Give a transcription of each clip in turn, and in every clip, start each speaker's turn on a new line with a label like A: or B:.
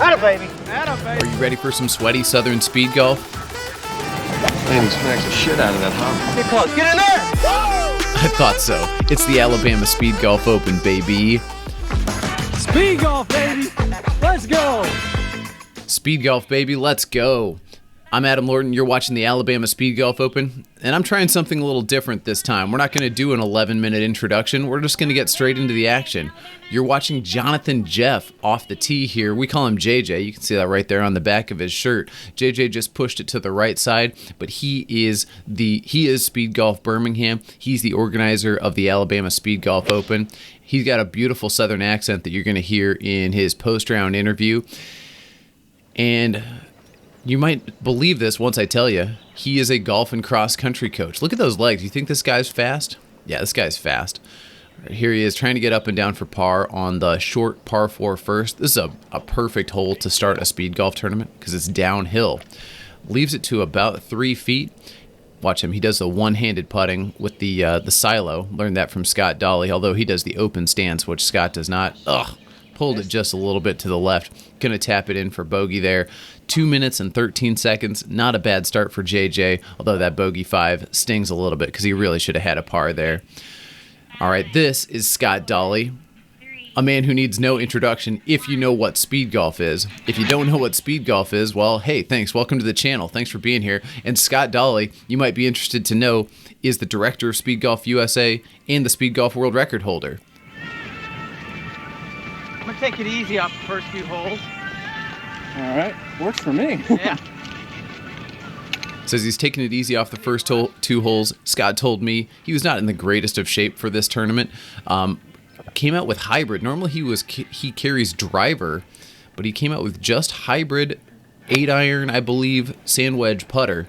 A: Atta baby.
B: Are you ready for some sweaty Southern speed golf?
C: Man, he smacks the shit out of that hop.
A: Get close. Get in there.
B: I thought so. It's the Alabama Speedgolf Open, baby.
D: Speed golf, baby. Let's go.
B: Speed golf, baby. Let's go. I'm Adam Lorton. You're watching the Alabama Speedgolf Open, and I'm trying something a little different this time. We're not going to do an 11-minute introduction. We're just going to get straight into the action. You're watching Jonathan Jeff off the tee here. We call him JJ. You can see that right there on the back of his shirt. JJ just pushed it to the right side, but he is Speed Golf Birmingham. He's the organizer of the Alabama Speedgolf Open. He's got a beautiful Southern accent that you're going to hear in his post-round interview. And you might believe this once I tell you, he is a golf and cross-country coach. Look at those legs. You think this guy's fast? Yeah, this guy's fast. Here he is trying to get up and down for par on the short par 4 first. This is a perfect hole to start a speed golf tournament because it's downhill. Leaves it to about 3 feet. Watch him. He does the one-handed putting with the silo. Learned that from Scott Dawley, although he does the open stance, which Scott does not. Pulled it just a little bit to the left. Going to tap it in for bogey there. 2 minutes and 13 seconds. Not a bad start for JJ, although that bogey 5 stings a little bit because he really should have had a par there. All right, this is Scott Dawley, a man who needs no introduction if you know what speed golf is. If you don't know what speed golf is, well, hey, thanks. Welcome to the channel. Thanks for being here. And Scott Dawley, you might be interested to know, is the director of Speedgolf USA and the Speed Golf World Record holder.
A: I'm gonna take it easy off the first few holes.
D: All right, works for me.
A: Yeah.
B: Says he's taking it easy off the first 2 holes. Scott told me he was not in the greatest of shape for this tournament. Came out with hybrid. Normally he carries driver, but he came out with just hybrid 8-iron, I believe, sand wedge putter.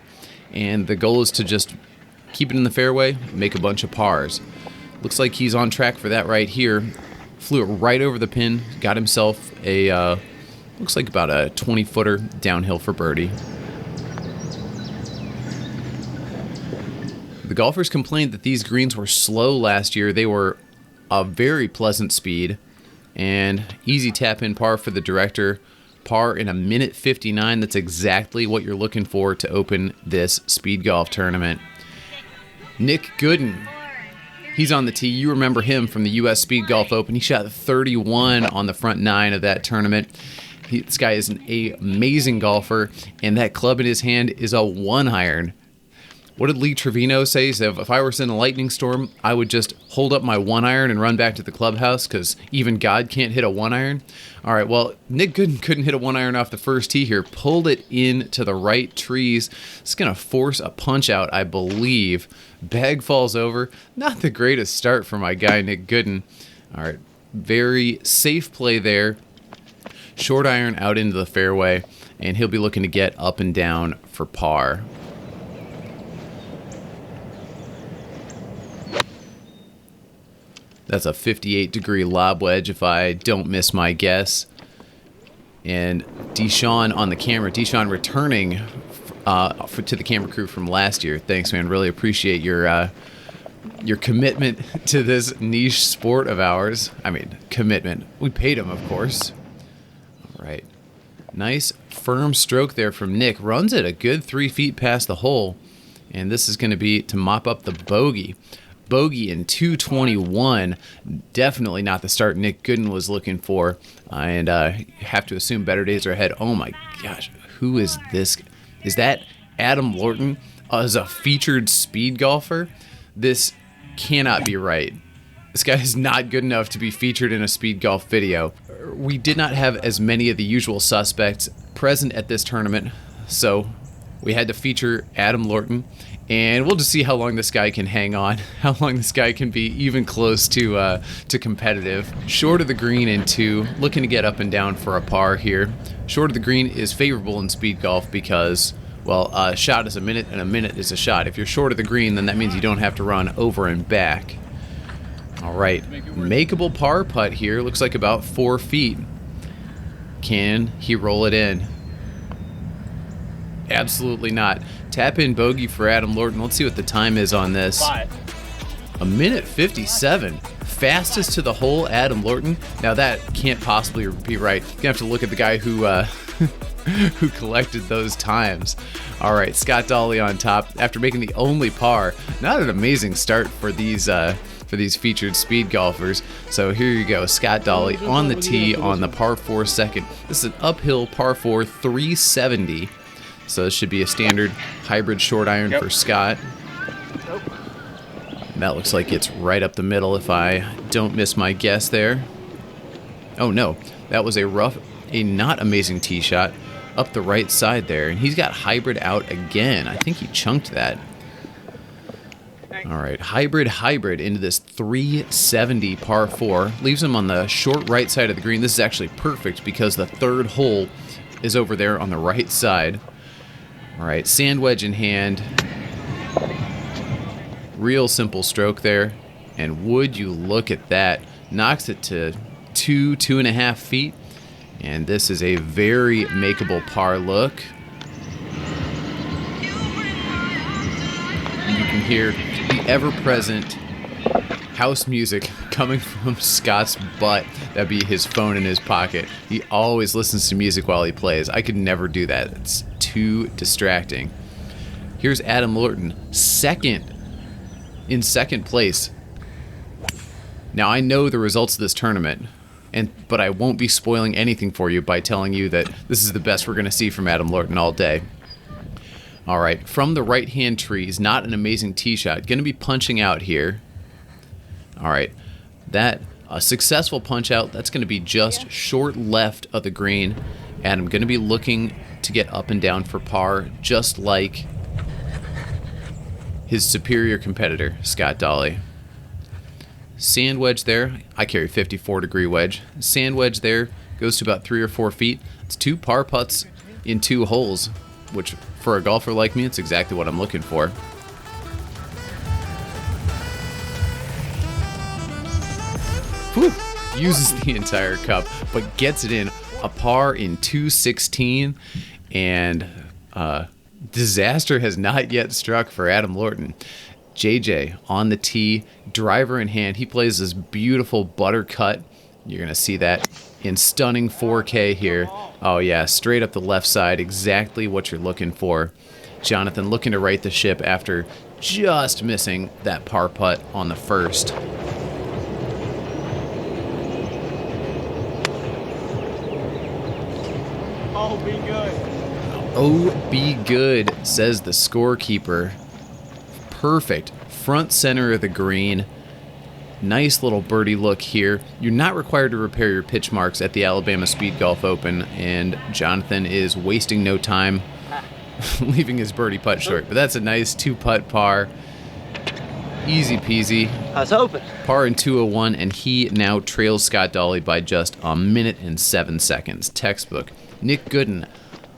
B: And the goal is to just keep it in the fairway, make a bunch of pars. Looks like he's on track for that right here. Flew it right over the pin. Got himself a, looks like about a 20-footer downhill for birdie. The golfers complained that these greens were slow last year. They were a very pleasant speed. And easy tap-in par for the director. Par in 1:59. That's exactly what you're looking for to open this speed golf tournament. Nic Goodin. He's on the tee. You remember him from the U.S. Speedgolf Open. He shot 31 on the front 9 of that tournament. This guy is an amazing golfer, and that club in his hand is a 1-iron. What did Lee Trevino say? He said, if I were in a lightning storm, I would just hold up my 1-iron and run back to the clubhouse because even God can't hit a 1-iron. All right, well, Nic Goodin couldn't hit a 1-iron off the first tee here. Pulled it in to the right trees. It's going to force a punch out, I believe. Bag falls over. Not the greatest start for my guy, Nic Goodin. All right, very safe play there. Short iron out into the fairway, and he'll be looking to get up and down for par. That's a 58-degree lob wedge if I don't miss my guess. And DeSean on the camera. DeSean returning to the camera crew from last year. Thanks, man. Really appreciate your commitment to this niche sport of ours. I mean, commitment. We paid him, of course. All right. Nice firm stroke there from Nick. Runs it a good 3 feet past the hole. And this is going to be to mop up the bogey. Bogey in 221, definitely not the start Nic Goodin was looking for, and have to assume better days are ahead. Oh my gosh, who is this? Is that Adam Lorton as a featured speed golfer? This cannot be right. This guy is not good enough to be featured in a speed golf video. We did not have as many of the usual suspects present at this tournament, so we had to feature Adam Lorton. And we'll just see how long this guy can hang on, how long this guy can be even close to competitive. Short of the green in 2, looking to get up and down for a par here. Short of the green is favorable in speed golf because, well, a shot is a minute and a minute is a shot. If you're short of the green, then that means you don't have to run over and back. All right, makeable par putt here. Looks like about 4 feet. Can he roll it in? Absolutely not. Tap in bogey for Adam Lorton. Let's see what the time is on this. 1:57. Fastest to the hole, Adam Lorton. Now that can't possibly be right. You're gonna have to look at the guy who who collected those times. All right, Scott Dawley on top after making the only par. Not an amazing start for these featured speed golfers. So here you go, Scott Dawley on the tee on the par 4 second. This is an uphill par 4, 370. So this should be a standard hybrid short iron for Scott. And that looks like it's right up the middle if I don't miss my guess there. Oh no, that was a not amazing tee shot up the right side there. And he's got hybrid out again. I think he chunked that. All right, hybrid into this 370 par 4. Leaves him on the short right side of the green. This is actually perfect because the third hole is over there on the right side. All right, sand wedge in hand. Real simple stroke there. And would you look at that. Knocks it to 2.5 feet. And this is a very makeable par look. You can hear the ever-present house music coming from Scott's butt. That'd be his phone in his pocket. He always listens to music while he plays. I could never do that. It's too distracting. Here's Adam Lorton, in second place. Now I know the results of this tournament, but I won't be spoiling anything for you by telling you that this is the best we're going to see from Adam Lorton all day. All right, from the right-hand trees, not an amazing tee shot. Going to be punching out here. All right, a successful punch out. That's going to be just short left of the green. And I'm going to be looking to get up and down for par, just like his superior competitor, Scott Dawley. Sand wedge there. I carry 54-degree wedge. Sand wedge there goes to about 3 or 4 feet. It's 2 par putts in 2 holes, which for a golfer like me, it's exactly what I'm looking for. Whew. Uses the entire cup, but gets it in a par in 2:16, and disaster has not yet struck for Adam Lorton. JJ on the tee, driver in hand. He plays this beautiful butter cut. You're going to see that in stunning 4K here. Oh yeah, straight up the left side, exactly what you're looking for. Jonathan looking to right the ship after just missing that par putt on the first.
A: Oh, be good.
B: Oh, be good, says the scorekeeper. Perfect. Front center of the green. Nice little birdie look here. You're not required to repair your pitch marks at the Alabama Speedgolf Open, and Jonathan is wasting no time leaving his birdie putt short. But that's a nice 2-putt par. Easy peasy.
A: I was hoping.
B: Par in 2:01, and he now trails Scott Dawley by just a minute and 7 seconds. Textbook. Nic Goodin,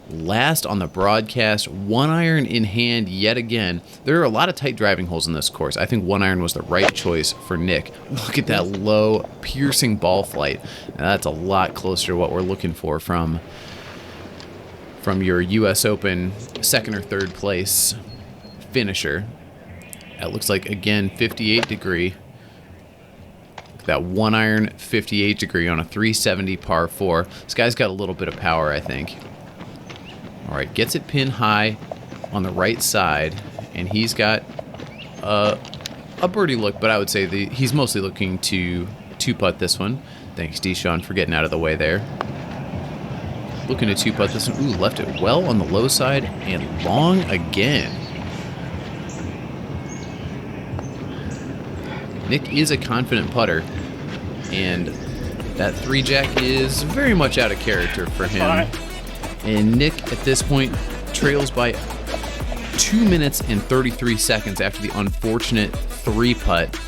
B: last on the broadcast, 1-iron in hand yet again. There are a lot of tight driving holes in this course. I think 1-iron was the right choice for Nick. Look at that low, piercing ball flight. Now, that's a lot closer to what we're looking for from your U.S. Open second or third place finisher. That looks like, again, 58 degree. That 1-iron 58 degree on a 370 par 4. This guy's got a little bit of power, I think. All right, gets it pin high on the right side, and he's got a birdie look, but I would say he's mostly looking to 2-putt this one. Thanks, DeSean, for getting out of the way there. Looking to 2-putt this one. Ooh, left it well on the low side and long again. Nick is a confident putter, and that 3-jack is very much out of character for him. And Nick, at this point, trails by 2 minutes and 33 seconds after the unfortunate 3-putt.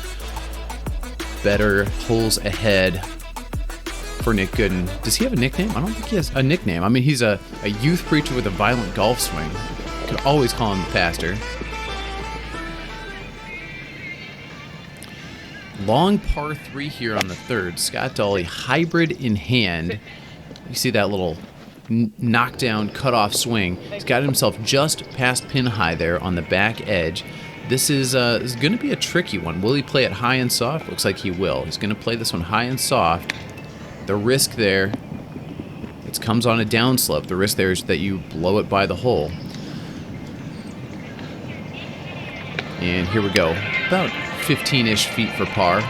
B: Better holes ahead for Nic Goodin. Does he have a nickname? I don't think he has a nickname. I mean, he's a youth preacher with a violent golf swing. Could always call him the pastor. Long par 3 here on the third. Scott Dawley, hybrid in hand. You see that little knockdown, cut-off swing. He's got himself just past pin high there on the back edge. This is going to be a tricky one. Will he play it high and soft? Looks like he will. He's going to play this one high and soft. The risk there, it comes on a downslope. The risk there is that you blow it by the hole. And here we go. About 15-ish feet for par.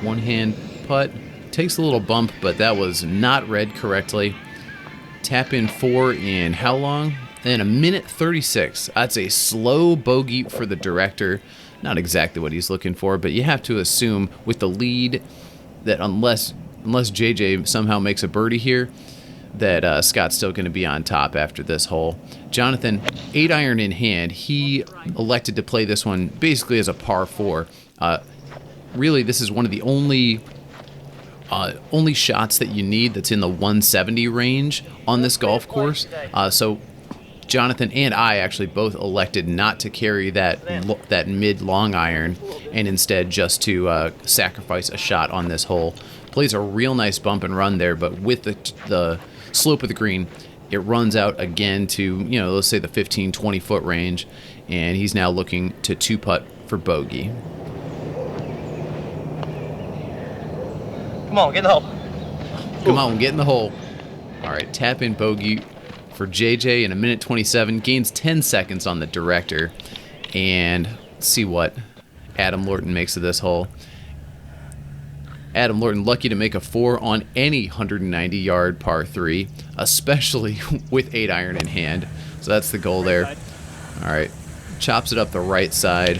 B: One-hand putt. Takes a little bump, but that was not read correctly. Tap in 4 in how long? In a minute 36. That's a slow bogey for the director. Not exactly what he's looking for, but you have to assume with the lead that unless JJ somehow makes a birdie here, that Scott's still going to be on top after this hole. Jonathan, 8-iron in hand. He elected to play this one basically as a par 4. Really, this is one of the only shots that you need that's in the 170 range on this golf course. So Jonathan and I actually both elected not to carry that mid-long iron and instead just to sacrifice a shot on this hole. Plays a real nice bump and run there, but with the slope of the green, it runs out again to, let's say the 15, 20-foot range, and he's now looking to 2-putt for bogey.
A: Come on, get in the hole.
B: Come on, get in the hole. All right, tap in bogey for JJ in a minute 27. Gains 10 seconds on the director. And let's see what Adam Lorton makes of this hole. Adam Lorton lucky to make a 4 on any 190-yard par 3, especially with 8-iron in hand. So that's the goal there. All right, chops it up the right side.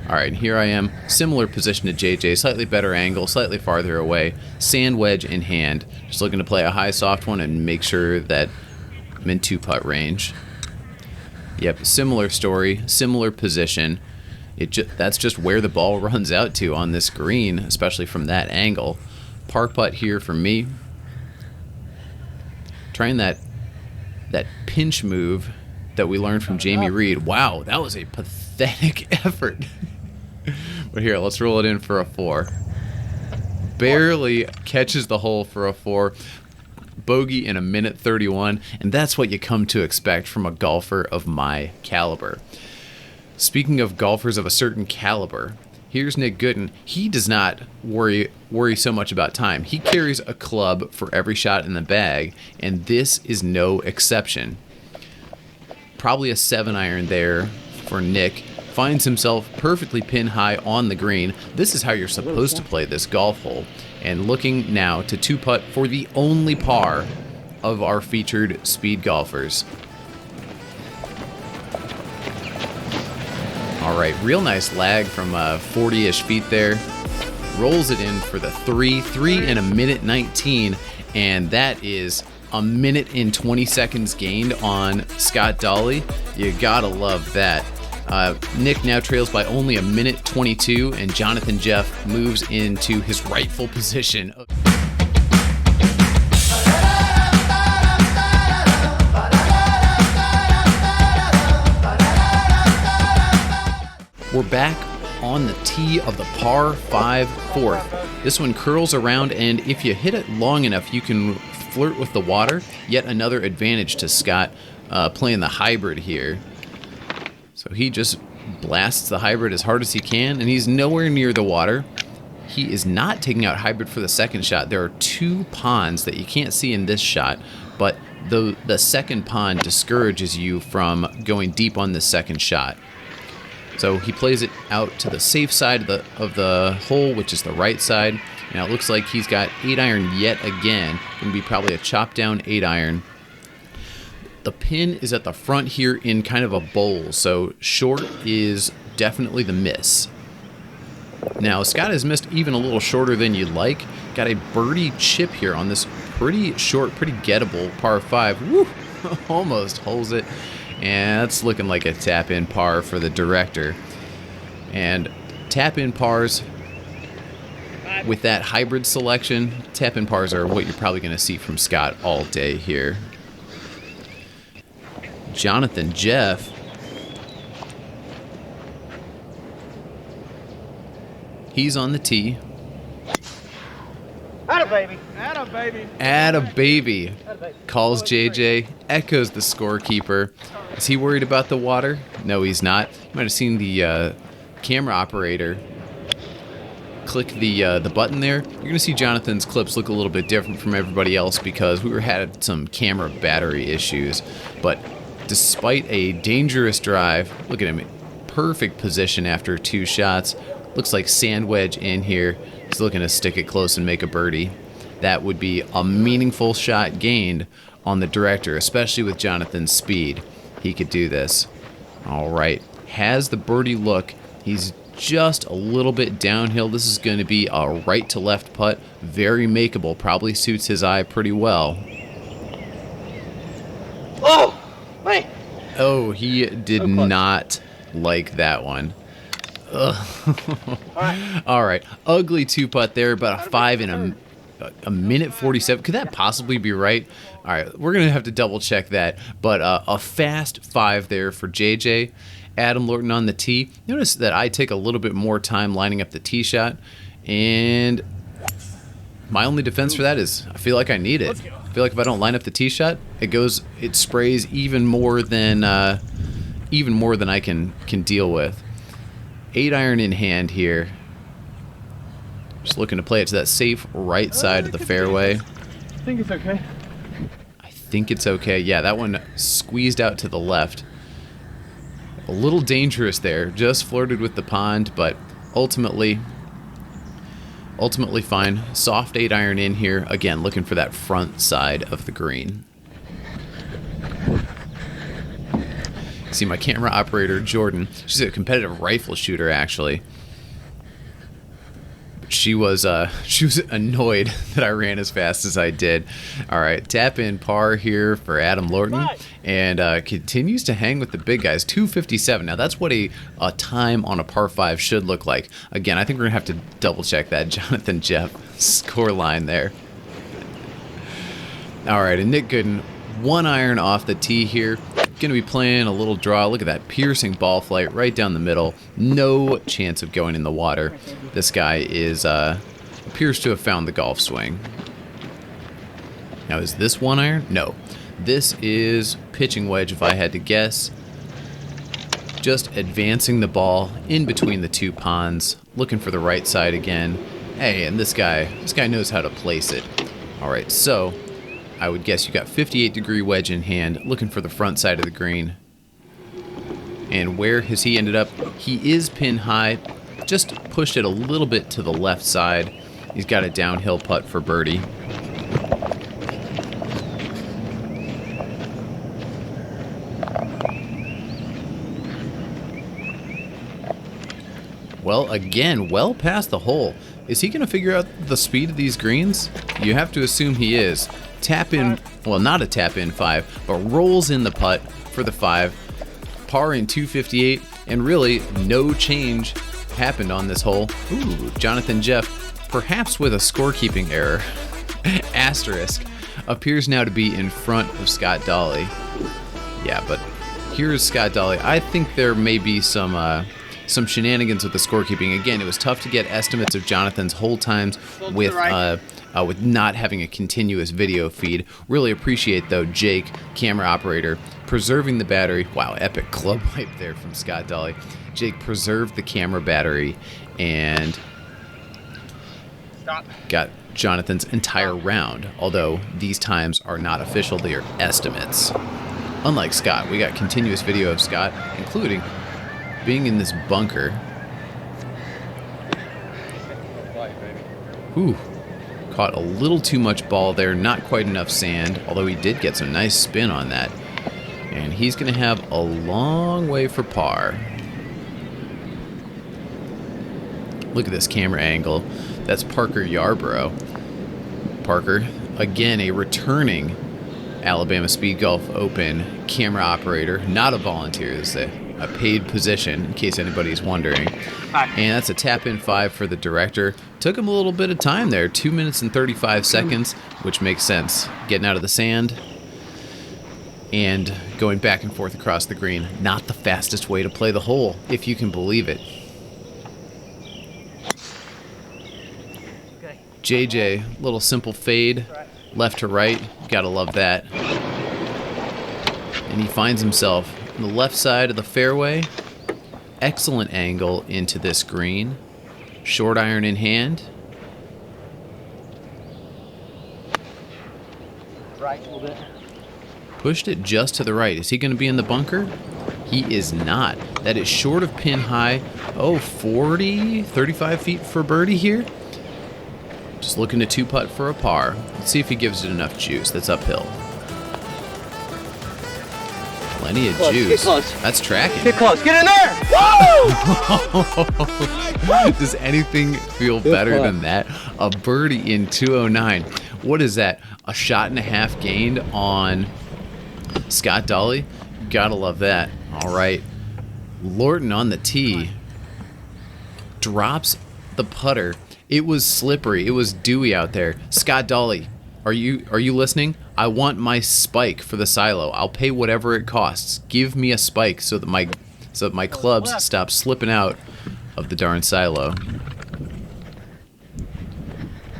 B: All right, here I am, similar position to JJ, slightly better angle, slightly farther away, sand wedge in hand. Just looking to play a high soft one and make sure that I'm in 2-putt range. Yep, similar story, similar position. That's just where the ball runs out to on this green, especially from that angle. Par putt here for me. Trying that pinch move that we learned from Jamie Reed. Wow, that was a pathetic effort. But here, let's roll it in for a 4. Barely catches the hole for a 4. Bogey in a minute 31, and that's what you come to expect from a golfer of my caliber. Speaking of golfers of a certain caliber, here's Nic Goodin. He does not worry so much about time. He carries a club for every shot in the bag, and this is no exception. Probably a 7-iron there for Nick. Finds himself perfectly pin high on the green. This is how you're supposed to play this golf hole. And looking now to 2-putt for the only par of our featured speed golfers. All right, real nice lag from 40-ish feet there. Rolls it in for the 3 in a minute 19, and that is a minute and 20 seconds gained on Scott Dawley. You gotta love that. Nick now trails by only a minute 22, and Jonathan Jeff moves into his rightful position. We're back on the tee of the par 5 4th. This one curls around, and if you hit it long enough, you can flirt with the water. Yet another advantage to Scott playing the hybrid here. So he just blasts the hybrid as hard as he can, and he's nowhere near the water. He is not taking out hybrid for the second shot. There are 2 ponds that you can't see in this shot, but the second pond discourages you from going deep on the second shot. So he plays it out to the safe side of the hole, which is the right side. Now it looks like he's got 8-iron yet again. Going to be probably a chop down 8-iron. The pin is at the front here in kind of a bowl, so short is definitely the miss. Now, Scott has missed even a little shorter than you'd like. Got a birdie chip here on this pretty short, pretty gettable par 5. Woo! Almost holes it. And that's looking like a tap-in par for the director. And tap-in pars, with that hybrid selection, tap-in pars are what you're probably going to see from Scott all day here. Jonathan Jeff. He's on the tee.
A: Adam! baby.
B: Atta baby, calls JJ, echoes the scorekeeper. Is he worried about the water? No, he's not. You might have seen the camera operator click the button there. You're gonna see Jonathan's clips look a little bit different from everybody else because we had some camera battery issues. But despite a dangerous drive, look at him, perfect position after 2 shots. Looks like sand wedge in here. He's looking to stick it close and make a birdie. That would be a meaningful shot gained on the director, especially with Jonathan's speed. He could do this. All right, has the birdie look. He's just a little bit downhill. This is going to be a right to left putt. Very makeable. Probably suits his eye pretty well.
A: Oh, man.
B: Oh, he did not like that one. All right. Ugly 2-putt there, about a 5 in a minute 47. Could that possibly be right? All right, we're going to have to double check that. But a fast 5 there for JJ. Adam Lorton on the tee. Notice that I take a little bit more time lining up the tee shot. And my only defense for that is I feel like I need it. I feel like if I don't line up the tee shot, it sprays even more than I can deal with. 8-iron in hand here. Just looking to play it to that safe right side of the fairway.
D: I think it's okay.
B: I think it's okay. Yeah, that one squeezed out to the left. A little dangerous there. Just flirted with the pond, but ultimately fine. Soft 8-iron in here. Again, looking for that front side of the green. See my camera operator, Jordan. She's a competitive rifle shooter, actually. She was annoyed that I ran as fast as I did. All right, tap in par here for Adam Lorton, and continues to hang with the big guys. 257. Now that's what a time on a par 5 should look like. Again, I think we're gonna have to double check that Jonathan Jeff score line there. All right, and Nic Goodin, 1-iron off the tee here. Going to be playing a little draw. Look at that piercing ball flight right down the middle. No chance of going in the water. This guy appears to have found the golf swing. Now, is this 1-iron? No. This is pitching wedge, if I had to guess. Just advancing the ball in between the 2 ponds. Looking for the right side again. Hey, and this guy knows how to place it. All right, so I would guess you got 58-degree wedge in hand, looking for the front side of the green. And where has he ended up? He is pin high, just pushed it a little bit to the left side. He's got a downhill putt for birdie. Well, again, well past the hole. Is he going to figure out the speed of these greens? You have to assume he is. Tap in, well, not a tap in 5, but rolls in the putt for the 5. Par in 258, and really no change happened on this hole. Ooh, Jonathan Jeff, perhaps with a scorekeeping error, asterisk, appears now to be in front of Scott Dawley. Yeah, but here's Scott Dawley. I think there may be some shenanigans with the scorekeeping. Again, it was tough to get estimates of Jonathan's hole times with not having a continuous video feed. Really appreciate, though, Jake, camera operator, preserving the battery. Wow, epic club wipe there from Scott Dawley. Jake preserved the camera battery and got Jonathan's entire round, although these times are not official, they are estimates. Unlike Scott, we got continuous video of Scott, including being in this bunker. Whew. Caught a little too much ball there, not quite enough sand, although he did get some nice spin on that. And he's going to have a long way for par. Look at this camera angle. That's Parker Yarborough. Parker, again, a returning Alabama Speedgolf Open camera operator, not a volunteer. This is a paid position, in case anybody's wondering. And that's a tap-in 5 for the director. Took him a little bit of time there, 2 minutes and 35 seconds, which makes sense. Getting out of the sand and going back and forth across the green. Not the fastest way to play the hole, if you can believe it. JJ, little simple fade, left to right. Gotta love that. And he finds himself on the left side of the fairway. Excellent angle into this green. Short iron in hand.
A: Right a little bit.
B: Pushed it just to the right. Is he going to be in the bunker? He is not. That is short of pin high. Oh, 40, 35 feet for birdie here. Just looking to two putt for a par. Let's see if he gives it enough juice. That's uphill. Plenty of
A: Close,
B: juice.
A: get close.
B: That's tracking.
A: Get close. Get in there. Woo!
B: Does anything feel better than that? A birdie in 209. What is that? A shot and a half gained on Scott Dawley? Gotta love that. All right. Lorton on the tee. Drops the putter. It was slippery. It was dewy out there. Scott Dawley, are you listening? I want my spike for the silo. I'll pay whatever it costs. Give me a spike so that my clubs stop slipping out of the darn silo.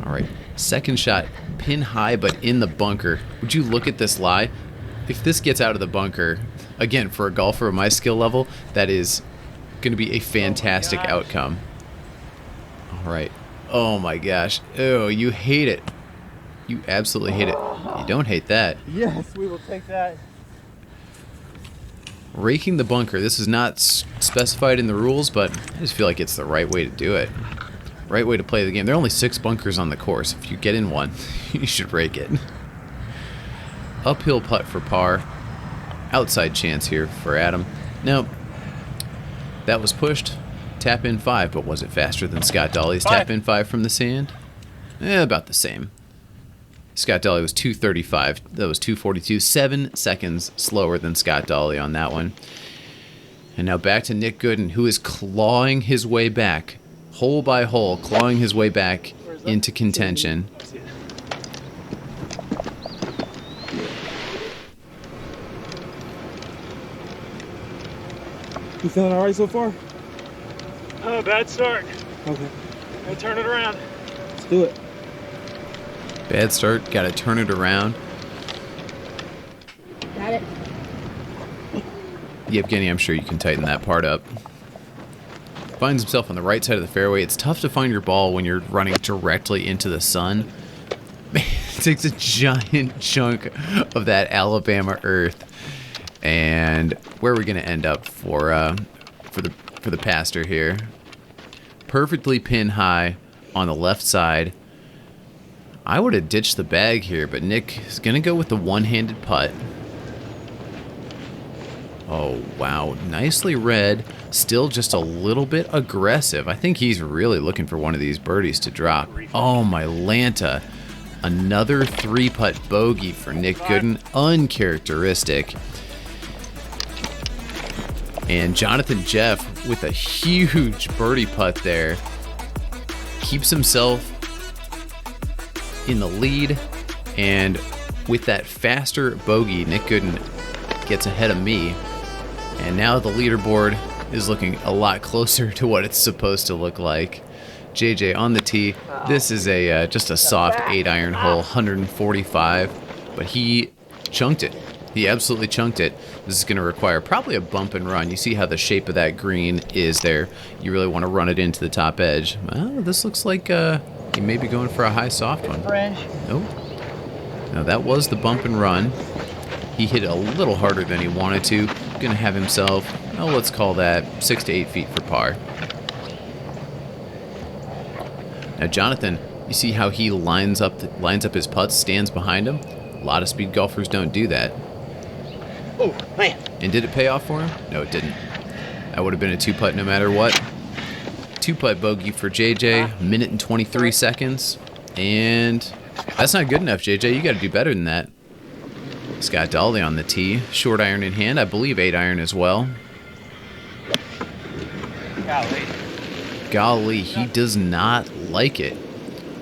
B: All right. Second shot, pin high but in the bunker. Would you look at this lie? If this gets out of the bunker, again, for a golfer of my skill level, that is going to be a fantastic outcome. All right. Oh my gosh. Oh, you hate it. You absolutely hate it. You don't hate that.
D: Yes, we will take that.
B: Raking the bunker. This is not specified in the rules, but I just feel like it's the right way to do it. Right way to play the game. There are only 6 bunkers on the course. If you get in one, you should rake it. Uphill putt for par. Outside chance here for Adam. Nope. That was pushed. Tap in 5, but was it faster than Scott Dawley's tap in 5 from the sand? About the same. Scott Dawley was 235. That was 242. 7 seconds slower than Scott Dawley on that one. And now back to Nic Goodin, who is clawing his way back, hole by hole, clawing his way back into contention.
D: You feeling all right so far?
E: Bad start.
D: Okay.
E: Gotta turn it around.
D: Let's do it.
B: Bad start, gotta turn it around.
F: Got it.
B: Ievgenii, I'm sure you can tighten that part up. Finds himself on the right side of the fairway. It's tough to find your ball when you're running directly into the sun. It takes a giant chunk of that Alabama earth. And where are we gonna end up for the pastor here? Perfectly pin high on the left side. I would have ditched the bag here, but Nick is going to go with the one-handed putt. Oh, wow. Nicely read. Still just a little bit aggressive. I think he's really looking for one of these birdies to drop. Oh, my Lanta. Another 3-putt bogey for Nic Goodin. Uncharacteristic. And Jonathan Jeff with a huge birdie putt there. Keeps himself in the lead, and with that faster bogey, Nic Goodin gets ahead of me, and now the leaderboard is looking a lot closer to what it's supposed to look like. JJ on the tee. This is a just a soft 8-iron hole, 145, but he chunked it. He absolutely chunked it. This is going to require probably a bump and run. You see how the shape of that green is there. You really want to run it into the top edge. Well, this looks like he may be going for a high soft one. Nope. Now that was the bump and run. He hit it a little harder than he wanted to. Going to have himself, oh, let's call that 6 to 8 feet for par. Now Jonathan, you see how he lines up his putts, stands behind him? A lot of speed golfers don't do that.
A: Oh, man.
B: And did it pay off for him? No, it didn't. That would have been a 2-putt no matter what. 2-putt bogey for JJ, minute and 23 seconds. And that's not good enough, JJ. You got to do better than that. Scott Dawley on the tee. Short iron in hand. I believe 8-iron as well. Golly, he does not like it.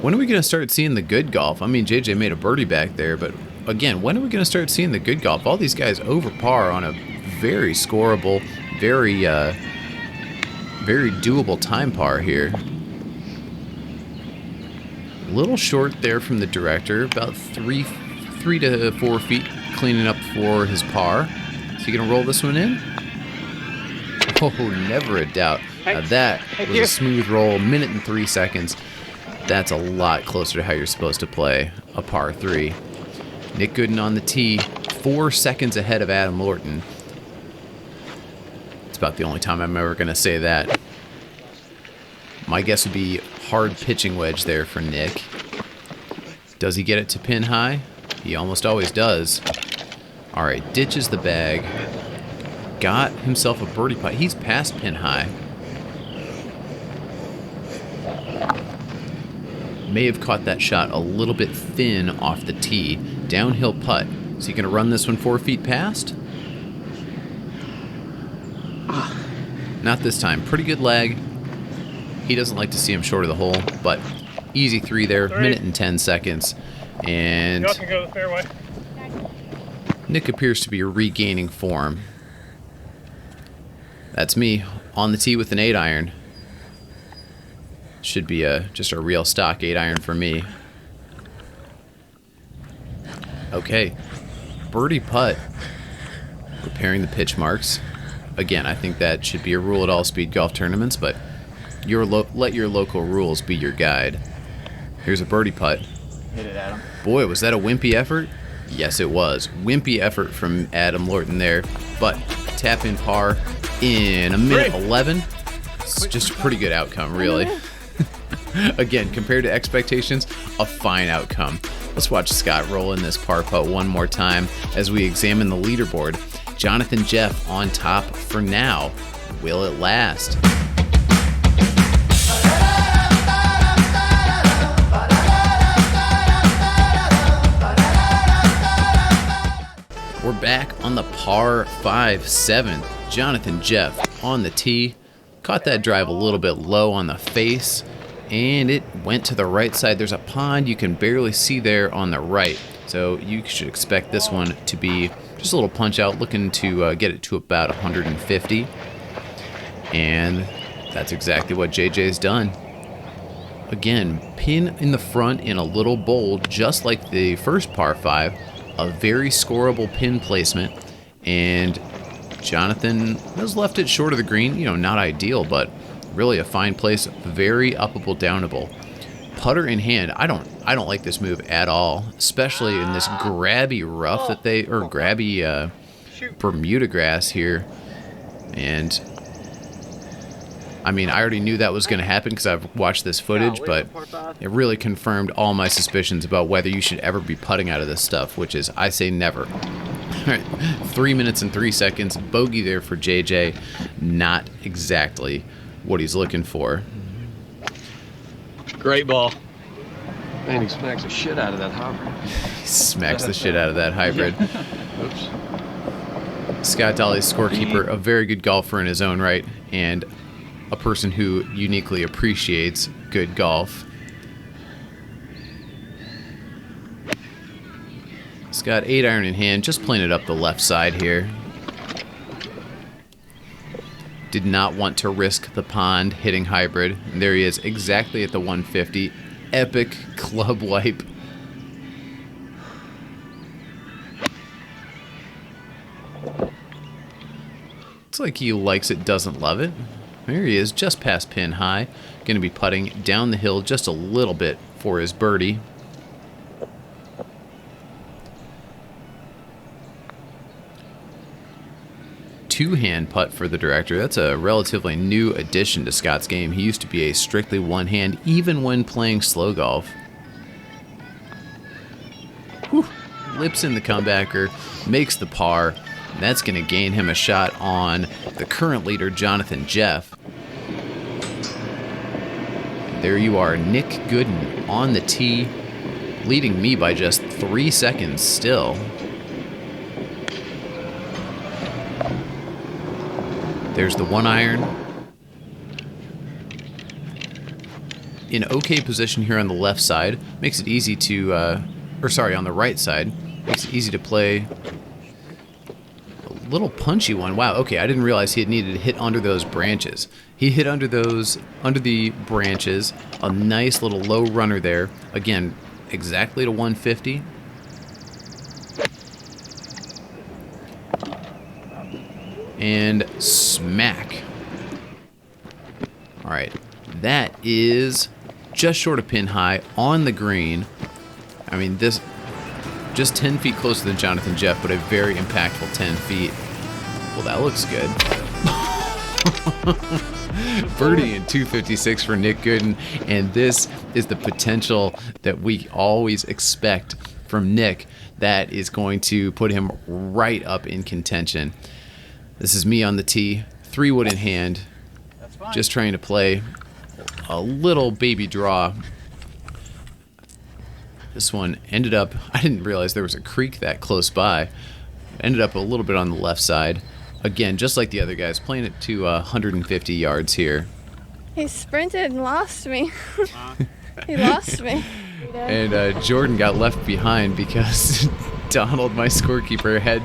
B: When are we going to start seeing the good golf? I mean, JJ made a birdie back there, but again, when are we going to start seeing the good golf? All these guys over par on a very scoreable, very doable time par here. A little short there from the director, about 3 to 4 feet, cleaning up for his par. Is he gonna roll this one in? Oh, never a doubt. Now that was a smooth roll, minute and 3 seconds. That's a lot closer to how you're supposed to play a par 3. Nic Goodin on the tee, 4 seconds ahead of Adam Lorton. It's about the only time I'm ever gonna say that. My guess would be hard pitching wedge there for Nick. Does he get it to pin high? He almost always does. All right, ditches the bag. Got himself a birdie putt. He's past pin high. May have caught that shot a little bit thin off the tee. Downhill putt. Is he going to run this one 4 feet past? Not this time. Pretty good lag. He doesn't like to see him short of the hole, but easy 3 there. Minute and 10 seconds. And
E: Y'all can go to the fairway.
B: Nick appears to be regaining form. That's me on the tee with an 8-iron. Should be just a real stock 8-iron for me. Okay, birdie putt. Repairing the pitch marks. Again, I think that should be a rule at all speed golf tournaments, but let your local rules be your guide. Here's a birdie putt.
A: Hit it, Adam.
B: Boy, was that a wimpy effort? Yes, it was. Wimpy effort from Adam Lorton there, but tap in par in a minute 11. It's just a pretty good outcome, really. Again, compared to expectations, a fine outcome. Let's watch Scott roll in this par putt one more time as we examine the leaderboard. Jonathan Jeff on top for now. Will it last? We're back on the par 5-7. Jonathan Jeff on the tee. Caught that drive a little bit low on the face, and it went to the right side. There's a pond you can barely see there on the right, so you should expect this one to be just a little punch out, looking to get it to about 150. And that's exactly what JJ's done. Again, pin in the front in a little bowl, just like the first par 5. A very scoreable pin placement, and Jonathan has left it short of the green. You know, not ideal, but really a fine place. Very uppable, downable. Putter in hand. I don't like this move at all, especially in this grabby rough that grabby Bermuda grass here. And I mean, I already knew that was going to happen because I've watched this footage, but it really confirmed all my suspicions about whether you should ever be putting out of this stuff, which is, I say never. All right, 3 minutes and 3 seconds. Bogey there for JJ. Not exactly what he's looking for.
A: Great ball.
C: Man, he smacks the shit out of that hopper.
B: He smacks the shit out of that hybrid.
C: Oops.
B: Scott Dawley's scorekeeper, a very good golfer in his own right, and a person who uniquely appreciates good golf. He's got 8-iron in hand, just playing it up the left side here. Did not want to risk the pond hitting hybrid. And there he is, exactly at the 150. Epic club wipe. Looks like he likes it, doesn't love it. There he is, just past pin high. Going to be putting down the hill just a little bit for his birdie. Two-hand putt for the director. That's a relatively new addition to Scott's game. He used to be a strictly one-hand, even when playing slow golf. Whew. Lips in the comebacker, makes the par. That's going to gain him a shot on the current leader, Jonathan Jeff. There you are, Nic Goodin on the tee, leading me by just 3 seconds still. There's the 1-iron. In okay position here on the left side. Makes it easy to, on the right side. Makes it easy to play a little punchy one. Wow, okay, I didn't realize he had needed to hit under those branches. He hit under the branches. A nice little low runner there. Again, exactly to 150. And smack. All right, that is just short of pin high on the green. I mean, this just 10 feet closer than Jonathan Jeff, but a very impactful 10 feet. Well, that looks good. Birdie in 256 for Nic Goodin, and this is the potential that we always expect from Nick that is going to put him right up in contention. This is me on the tee, 3-wood in hand, just trying to play a little baby draw. This one ended up, I didn't realize there was a creek that close by. Ended up a little bit on the left side. Again, just like the other guys, playing it to 150 yards here.
F: He sprinted and lost me. He lost me.
B: And Jordan got left behind because Donald, my scorekeeper, had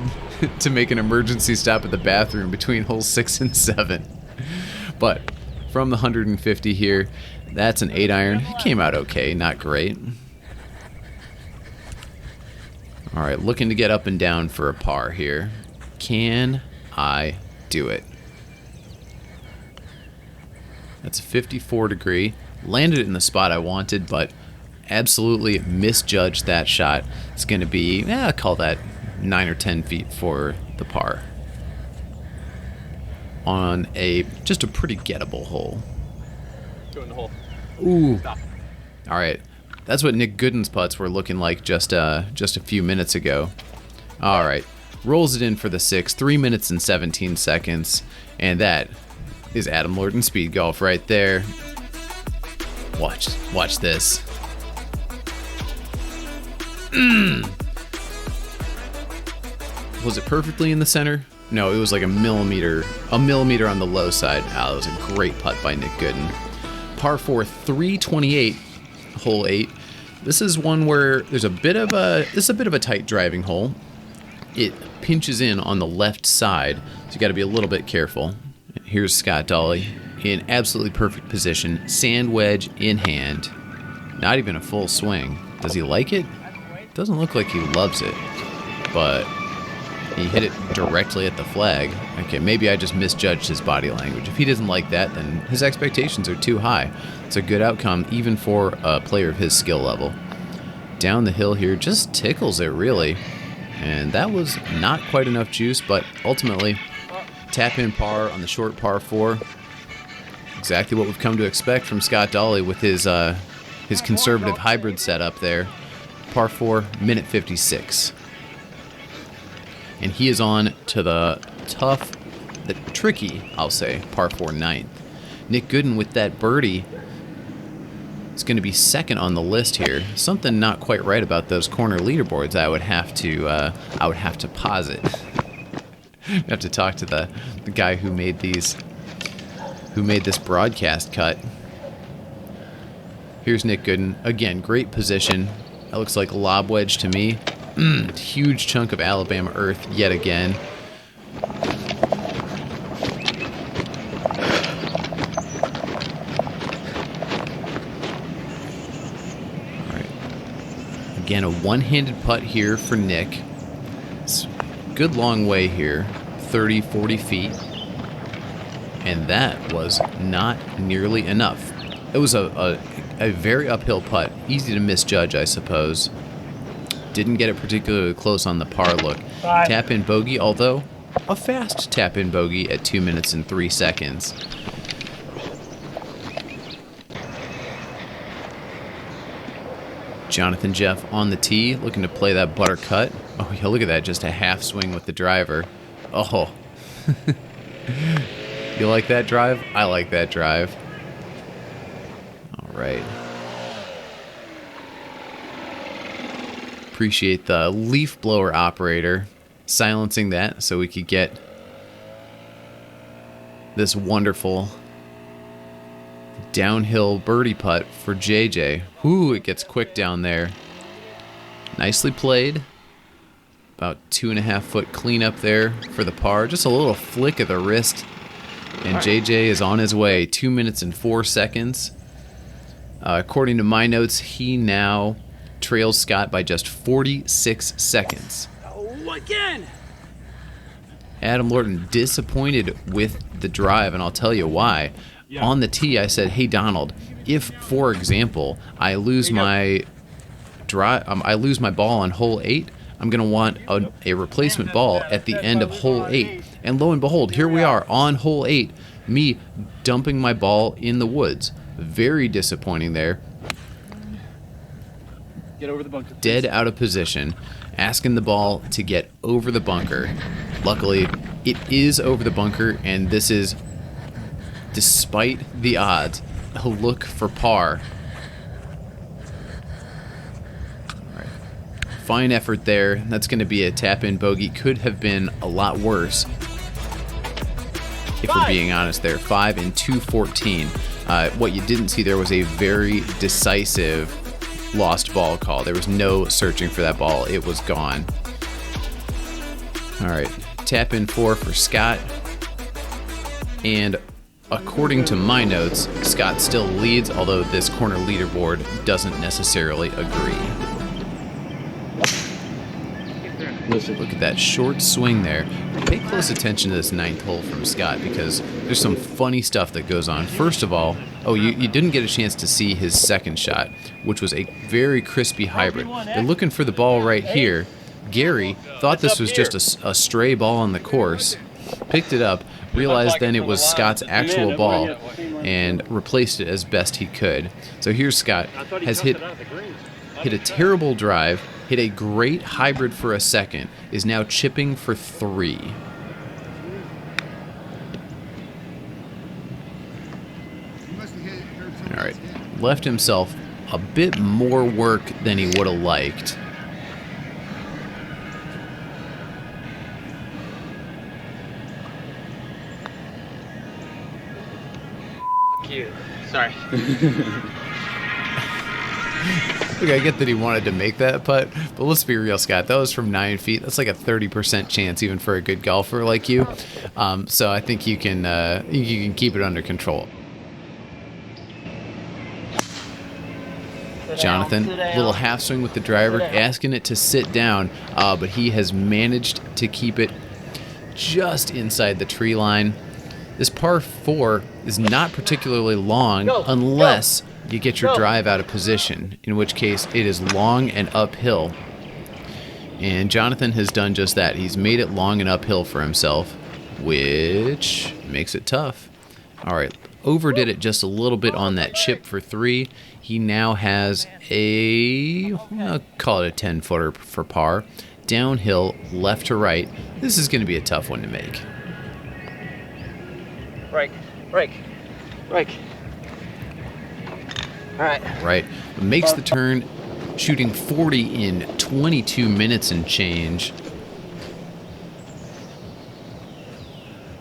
B: to make an emergency stop at the bathroom between holes 6 and 7. But from the 150 here, that's an 8-iron. It came out okay, not great. All right, looking to get up and down for a par here. Can I do it? That's a 54 degree. Landed it in the spot I wanted, but absolutely misjudged that shot. It's going to be, I'll call that 9 or 10 feet for the par. On just a pretty gettable hole.
A: Go in the hole.
B: Ooh.
A: Stop.
B: All right. That's what Nic Goodin's putts were looking like just a few minutes ago. All right. Rolls it in for the 6, 3 minutes and 17 seconds. And that is Adam Lorton Speed Golf right there. Watch this. Was it perfectly in the center? No, it was like a millimeter on the low side. Oh, that was a great putt by Nic Goodin. Par 4, 328, hole 8. This is one where there's a bit of a tight driving hole. It pinches in on the left side, so you got to be a little bit careful. Here's Scott Dawley in absolutely perfect position, sand wedge in hand. Not even a full swing. Does he like it? Doesn't look like he loves it, but he hit it directly at the flag. Okay, maybe I just misjudged his body language. If he doesn't like that, then his expectations are too high. It's a good outcome, even for a player of his skill level. Down the hill here, just tickles it, really. And that was not quite enough juice, but ultimately, tap in par on the short par 4. Exactly what we've come to expect from Scott Dawley with his conservative hybrid setup there. Par 4, minute 56. And he is on to the tough, the tricky, I'll say, par 4 ninth. Nic Goodin with that birdie is going to be second on the list here. Something not quite right about those corner leaderboards. I would have to posit. I have to talk to the guy who made this broadcast cut. Here's Nic Goodin. Again, great position. That looks like a lob wedge to me. Huge chunk of Alabama earth yet again. All right. Again, a one-handed putt here for Nick. It's a good long way here, 30, 40 feet. And that was not nearly enough. It was a very uphill putt. Easy to misjudge, I suppose. Didn't get it particularly close on the par look. Tap-in bogey, although a fast tap-in bogey at 2 minutes and 3 seconds. Jonathan Jeff on the tee, looking to play that butter cut. Oh, yeah, look at that, just a half swing with the driver. Oh. You like that drive? I like that drive. All right. Appreciate the leaf blower operator silencing that so we could get this wonderful downhill birdie putt for JJ. Ooh, it gets quick down there. Nicely played. About 2.5 foot cleanup there for the par. Just a little flick of the wrist. And JJ is on his way. 2 minutes and 4 seconds. According to my notes, he now trails Scott by just 46 seconds.
E: Oh, again!
B: Adam Lorton disappointed with the drive, and I'll tell you why.
E: Yeah.
B: On the tee, I said, "Hey Donald, if, for example, I lose my ball on hole 8, I'm gonna want a replacement ball at the end of hole 8." And lo and behold, here we are on hole 8, me dumping my ball in the woods. Very disappointing there.
E: Get over the bunker.
B: Dead out of position, asking the ball to get over the bunker. Luckily, it is over the bunker, and this is, despite the odds, a look for par. All right. Fine effort there. That's going to be a tap-in bogey. Could have been a lot worse, if we're being honest there. 5 and 214. What you didn't see there was a very decisive lost ball call. There was no searching for that ball. It was gone. All right, tap in 4 for Scott. And according to my notes, Scott still leads, although this corner leaderboard doesn't necessarily agree. Look at that short swing there. Pay close attention to this 9th hole from Scott, because there's some funny stuff that goes on. First of all, you didn't get a chance to see his second shot, which was a very crispy hybrid. They're looking for the ball right here. Gary thought this was just a stray ball on the course, picked it up, realized then it was Scott's actual ball, and replaced it as best he could. So here's Scott, has hit a terrible drive, hit a great hybrid for a second, is now chipping for 3. All right, left himself a bit more work than he would have liked.
E: You. Sorry.
B: Look, I get that he wanted to make that putt, but let's be real, Scott. That was from 9 feet. That's like a 30% chance, even for a good golfer like you. So I think you can keep it under control. Jonathan, little half swing with the driver, asking it to sit down, but he has managed to keep it just inside the tree line. This par 4 is not particularly long unless you get your drive out of position, in which case it is long and uphill. And Jonathan has done just that. He's made it long and uphill for himself, which makes it tough. All right, overdid it just a little bit on that chip for 3. He now has I'll call it a 10-footer for par. Downhill, left to right. This is going to be a tough one to make.
E: Break. All right.
B: Right. Makes the turn, shooting 40 in 22 minutes and change.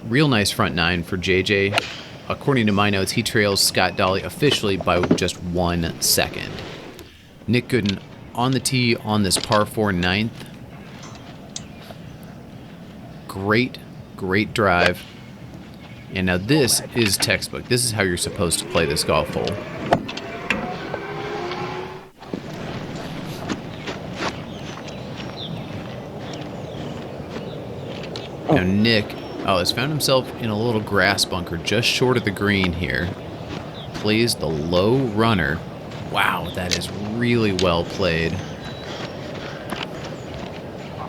B: Real nice front 9 for JJ. According to my notes, he trails Scott Dawley officially by just 1 second. Nic Goodin on the tee on this par 4 9th. Great drive. And now this is textbook. This is how you're supposed to play this golf hole. Now Nick has found himself in a little grass bunker just short of the green here. Plays the low runner. Wow, that is really well played.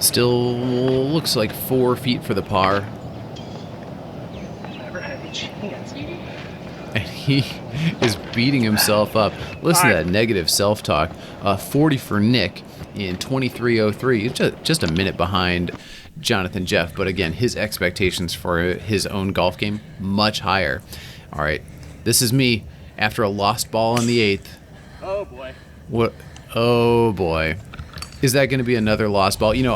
B: Still looks like 4 feet for the par. And he is beating himself up. Listen to that negative self-talk. 40 for Nick in 23:03. It's just a minute behind Jonathan Jeff. But again, his expectations for his own golf game, much higher. All right, this is me after a lost ball in the 8th.
E: Oh, boy.
B: What? Oh, boy. Is that going to be another lost ball? You know,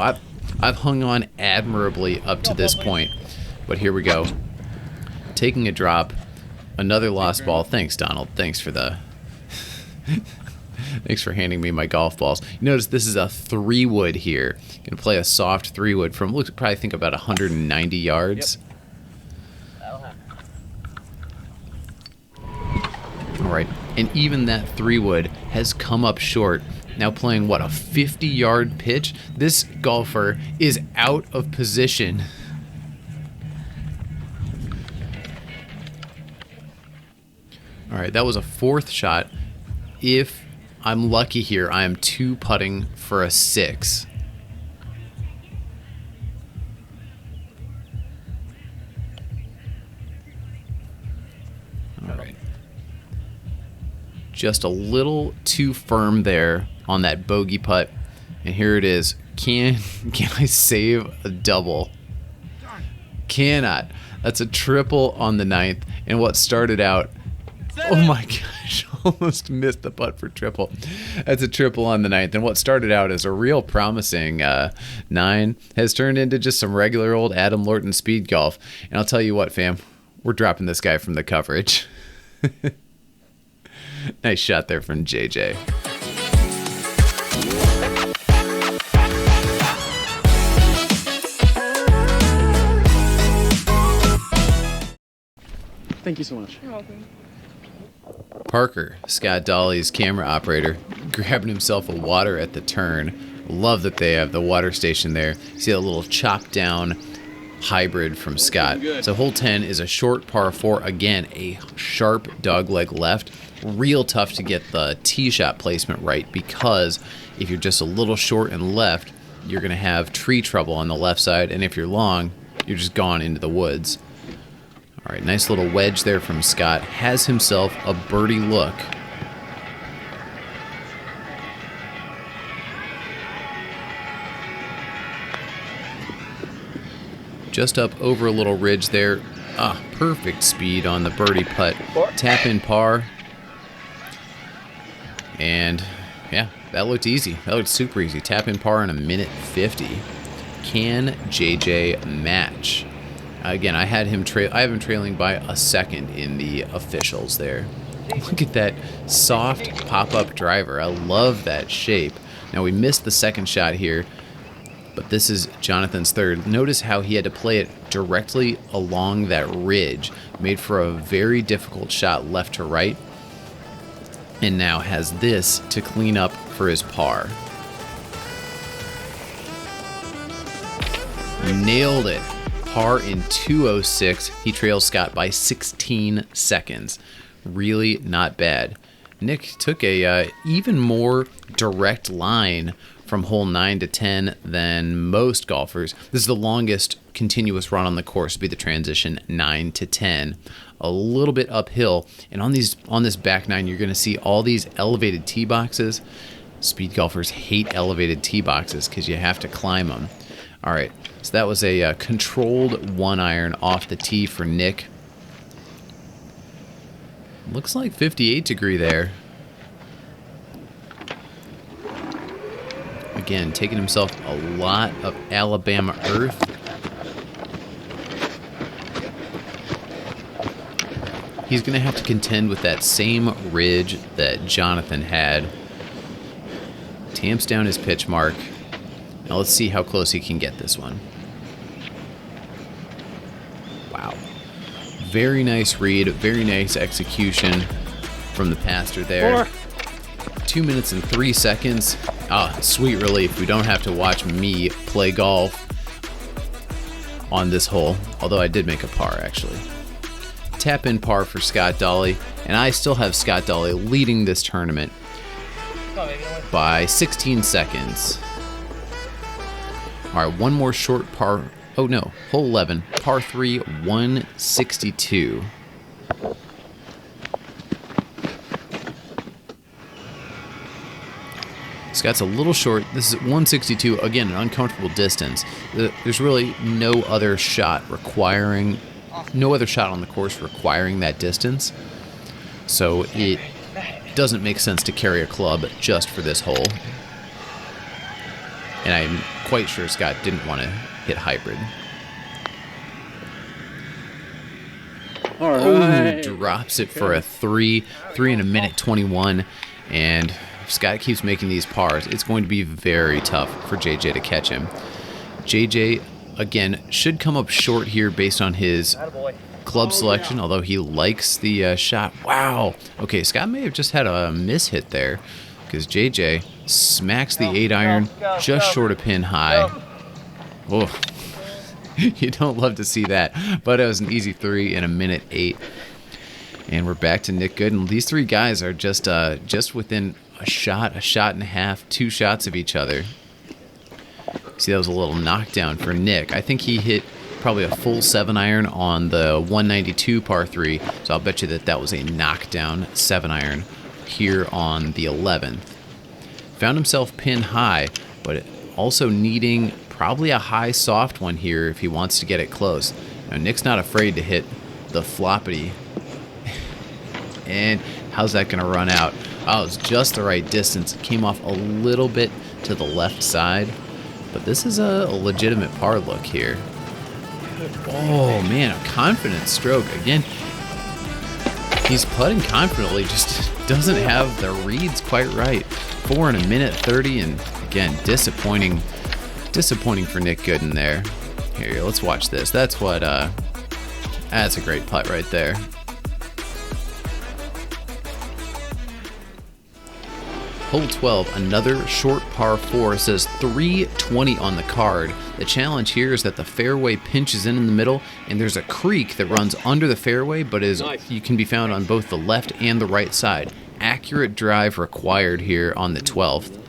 B: I've hung on admirably up to this point. But here we go. Taking a drop. Another lost ball. Thanks, Donald. Thanks for the Thanks for handing me my golf balls. You notice this is a 3-wood here. Gonna play a soft 3-wood from, looks, probably think about 190 yards.
E: That'll happen.
B: All right, and even that 3-wood has come up short. Now playing, what, a 50-yard pitch? This golfer is out of position. All right, that was a 4th shot. If I'm lucky here, I am 2-putting for a 6. All right. Just a little too firm there on that bogey putt. And here it is. Can I save a double? Cannot. That's a triple on the 9th. And what started out... Oh my gosh, almost missed the putt for triple. That's a triple on the 9th. And what started out as a real promising 9 has turned into just some regular old Adam Lorton speed golf. And I'll tell you what, fam, we're dropping this guy from the coverage. Nice shot there from JJ.
D: Thank you so much.
F: You're welcome.
B: Parker, Scott Dawley's camera operator, grabbing himself a water at the turn. Love that they have the water station there. See that little chopped down hybrid from Scott. So hole 10 is a short par 4. Again, a sharp dogleg left. Real tough to get the tee shot placement right, because if you're just a little short and left, you're going to have tree trouble on the left side. And if you're long, you're just gone into the woods. All right, nice little wedge there from Scott. Has himself a birdie look. Just up over a little ridge there. Ah, perfect speed on the birdie putt. Tap in par. And yeah, that looked easy. That looked super easy. Tap in par in a minute 50. Can JJ match? Again, I have him trailing by a second in the officials there. Look at that soft pop-up driver. I love that shape. Now we missed the second shot here, but this is Jonathan's third. Notice how he had to play it directly along that ridge. Made for a very difficult shot left to right. And now has this to clean up for his par. Nailed it. Par in 2:06. He trails Scott by 16 seconds. Really not bad. Nick took a even more direct line from hole 9 to 10 than most golfers. This is the longest continuous run on the course, be the transition 9 to 10. A little bit uphill, and on this back 9, you're going to see all these elevated tee boxes. Speed golfers hate elevated tee boxes because you have to climb them. All right, so that was a controlled 1-iron off the tee for Nick. Looks like 58 degree there. Again, taking himself a lot of Alabama earth. He's going to have to contend with that same ridge that Jonathan had. Tamps down his pitch mark. Now let's see how close he can get this one. Wow. Very nice read, very nice execution from the pastor there. 2 minutes and 3 seconds. Ah, sweet relief. We don't have to watch me play golf on this hole, although I did make a par, actually. Tap in par for Scott Dawley, and I still have Scott Dawley leading this tournament by 16 seconds. All right, one more short par. Oh no, hole 11, par 3, 162. Scott's a little short. This is 162. Again, an uncomfortable distance. There's really no other shot on the course requiring that distance. So it doesn't make sense to carry a club just for this hole. And I'm quite sure Scott didn't want to hit hybrid.
D: All right.
B: Ooh, drops it for a 3 in a minute 21. And if Scott keeps making these pars, it's going to be very tough for JJ to catch him. JJ, again, should come up short here based on his club selection, although he likes the shot. Wow. Okay, Scott may have just had a miss hit there because JJ smacks the 8-iron just short of pin high. Oh, you don't love to see that, but it was an easy 3 in a minute 8. And we're back to Nic Goodin. These three guys are just within a shot and a half, 2 shots of each other. See, that was a little knockdown for Nick. I think he hit probably a full 7-iron on the 192 par 3, so I'll bet you that was a knockdown 7-iron here on the 11th. Found himself pin high, but also needing probably a high soft one here if he wants to get it close. Now, Nick's not afraid to hit the floppity. And how's that going to run out? Oh, it was just the right distance. It came off a little bit to the left side. But this is a legitimate par look here. Oh, man, a confident stroke. Again, he's putting confidently, just doesn't have the reads quite right. 4 in a minute 30, and again, disappointing for Nic Goodin there. Here, let's watch this. That's a great putt right there. Hole 12, another short par 4, says 320 on the card. The challenge here is that the fairway pinches in the middle, and there's a creek that runs under the fairway, but you can be found on both the left and the right side. Accurate drive required here on the 12th.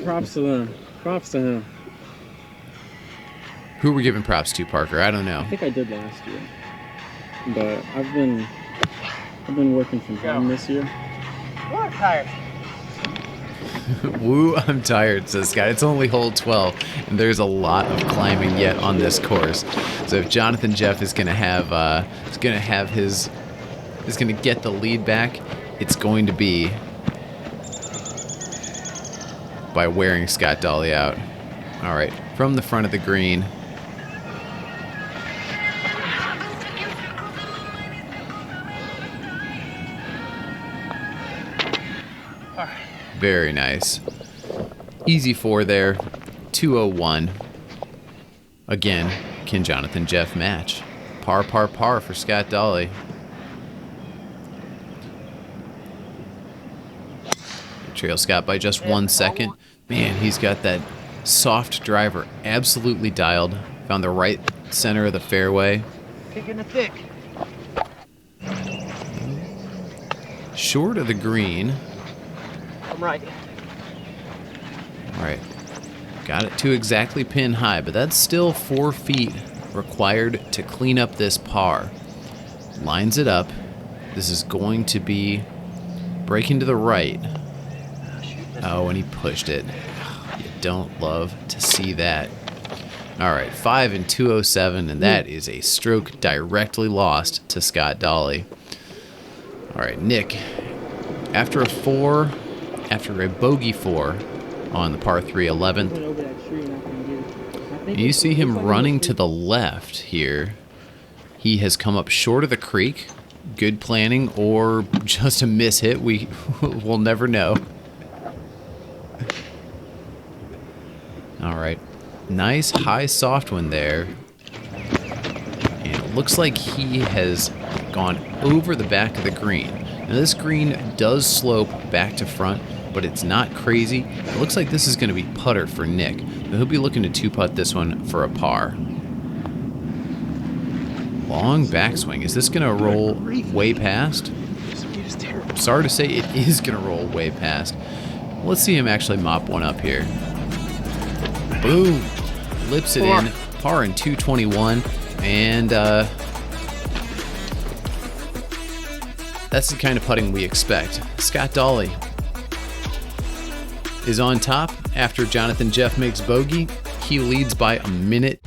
D: Props to them. Props to him.
B: Who are we giving props to, Parker? I don't know.
D: I think I did last year, but I've been working from home this year.
E: I'm tired.
B: Woo, I'm tired, says Scott. It's only hole 12, and there's a lot of climbing yet on this course. So if Jonathan Jeff is going to get the lead back, it's going to be by wearing Scott Dawley out. All right, from the front of the green. Very nice. Easy 4 there. 201. Again, can Jonathan Jeff match? Par for Scott Dawley. Trail Scott by just 1 second. Man, he's got that soft driver absolutely dialed. Found the right center of the fairway.
E: Kicking the thick.
B: Short of the green.
E: I'm right.
B: All right. Got it to exactly pin high, but that's still 4 feet required to clean up this par. Lines it up. This is going to be breaking to the right. Oh, and he pushed it. You don't love to see that. All right, 5 in 207, and that is a stroke directly lost to Scott Dawley. All right, Nick, after a bogey 4 on the par 3 11th, you see him running to the left here. He has come up short of the creek. Good planning or just a miss hit. We'll never know. All right. Nice high soft one there. And it looks like he has gone over the back of the green. Now this green does slope back to front, but it's not crazy. It looks like this is going to be putter for Nick. But he'll be looking to 2-putt this one for a par. Long backswing. Is this going to roll way past? Sorry to say, it is going to roll way past. Let's see him actually mop one up here. Boom. Lips it in. Par in 221. And that's the kind of putting we expect. Scott Dawley is on top after Jonathan Jeff makes bogey. He leads by a minute.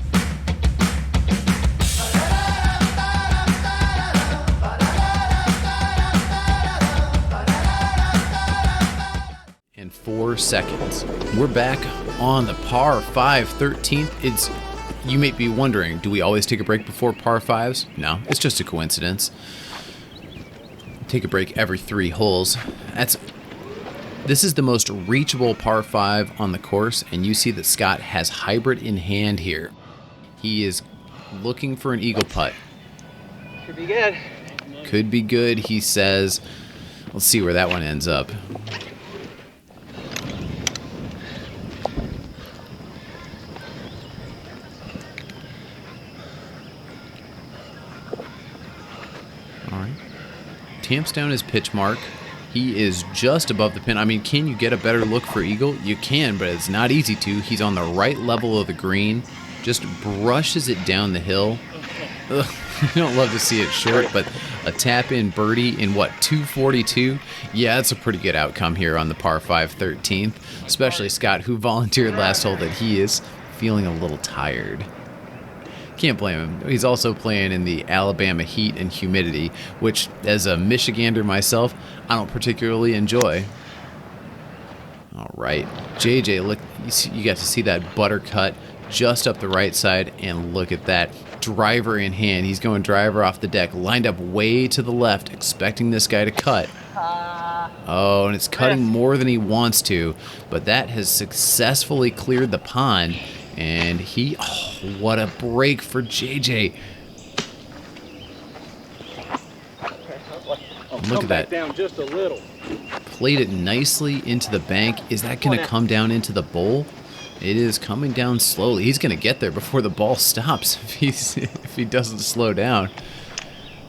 B: And 4 seconds. We're back on the par 5 13th. You may be wondering, do we always take a break before par 5s? No, it's just a coincidence. Take a break every 3 holes. This is the most reachable par 5 on the course, and you see that Scott has hybrid in hand here. He is looking for an eagle putt.
E: Should be good.
B: Could be good, he says. Let's see where that one ends up. All right. Tamps down his pitch mark. He is just above the pin. I mean, can you get a better look for eagle? You can, but it's not easy to. He's on the right level of the green. Just brushes it down the hill. Ugh, you don't love to see it short, but a tap-in birdie in, what, 242? Yeah, that's a pretty good outcome here on the par 5 13th, especially Scott, who volunteered last hole that he is feeling a little tired. Can't blame him. He's also playing in the Alabama heat and humidity, which, as a Michigander myself, I don't particularly enjoy. All right, JJ, look, you got to see that butter cut just up the right side, and look at that. Driver in hand. He's going driver off the deck, lined up way to the left, expecting this guy to cut. Oh, and it's cutting more than he wants to, but that has successfully cleared the pond. And he, oh, what a break for JJ. Look at that.
A: Down just a little.
B: Played it nicely into the bank. Is that going to come down into the bowl? It is coming down slowly. He's going to get there before the ball stops if he doesn't slow down.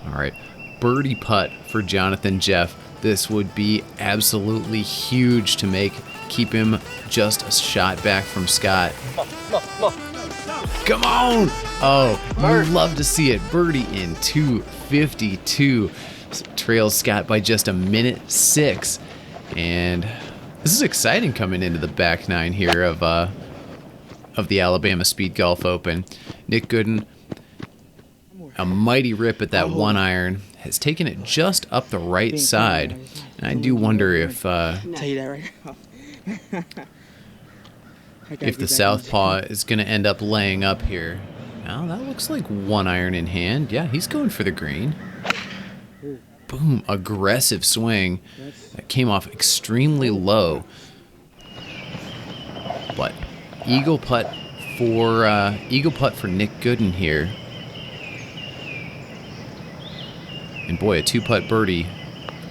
B: All right, birdie putt for Jonathan Jeff. This would be absolutely huge to make. Keep him just a shot back from Scott. Come on! Oh, you love to see it. Birdie in 252. Trails Scott by just a minute 6. And this is exciting coming into the back nine here of the Alabama Speedgolf Open. Nic Goodin, a mighty rip at that 1 iron, has taken it just up the right side. And I do wonder if the southpaw is going to end up laying up here. Now that looks like 1 iron in hand. Yeah, he's going for the green. Boom, aggressive swing. That came off extremely low. But eagle putt for Nic Goodin here. And boy, a 2-putt birdie.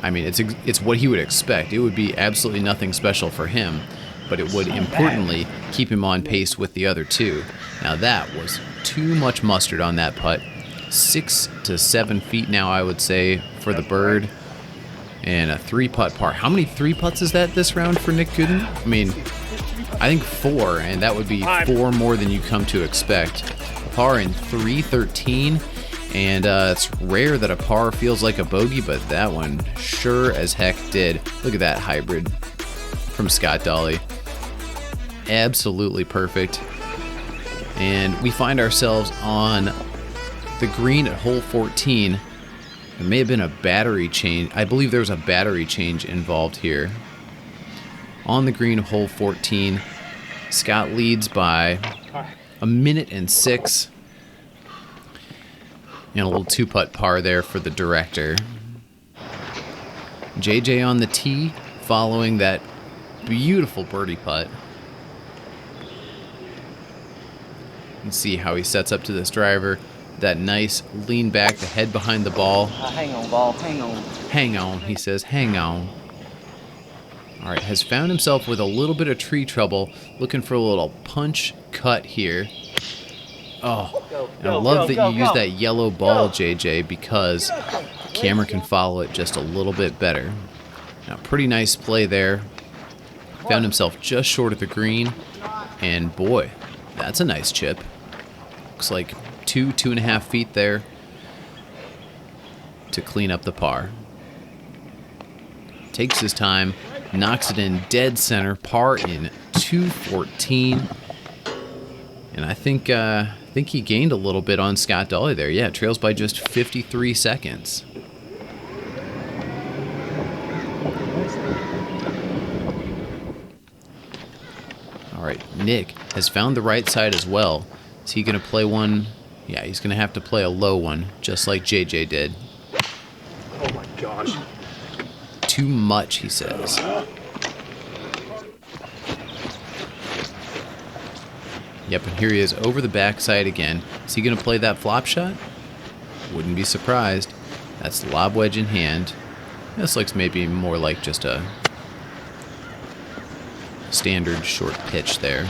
B: I mean, it's what he would expect. It would be absolutely nothing special for him, but it would importantly keep him on pace with the other 2. Now that was too much mustard on that putt. 6 to 7 feet now, I would say, for the bird. And a 3-putt par. How many 3-putts is that this round for Nic Goodin? I mean, I think 4, and that would be 4 more than you come to expect. Par in 313, and it's rare that a par feels like a bogey, but that one sure as heck did. Look at that hybrid from Scott Dawley. Absolutely perfect. And we find ourselves on the green at hole 14. There may have been a battery change. I believe there was a battery change involved here. On the green of hole 14, Scott leads by a minute and 6. And a little 2-putt par there for the director. JJ on the tee, following that beautiful birdie putt. You can see how he sets up to this driver. That nice lean back, the head behind the ball.
E: Hang on, ball, hang on.
B: Hang on, he says, hang on. All right, has found himself with a little bit of tree trouble, looking for a little punch cut here. Oh, and I love that you use that yellow ball, JJ, because the camera can follow it just a little bit better. Now, pretty nice play there. Found himself just short of the green, and boy, that's a nice chip. Looks like 2.5 feet there to clean up the par. Takes his time, knocks it in dead center, par in 214. And I think he gained a little bit on Scott Dawley there. Yeah, trails by just 53 seconds. All right, Nic has found the right side as well. Is he going to play one? Yeah, he's going to have to play a low one, just like JJ did.
A: Oh my gosh.
B: Too much, he says. Yep, and here he is over the backside again. Is he going to play that flop shot? Wouldn't be surprised. That's the lob wedge in hand. This looks maybe more like just a standard short pitch there.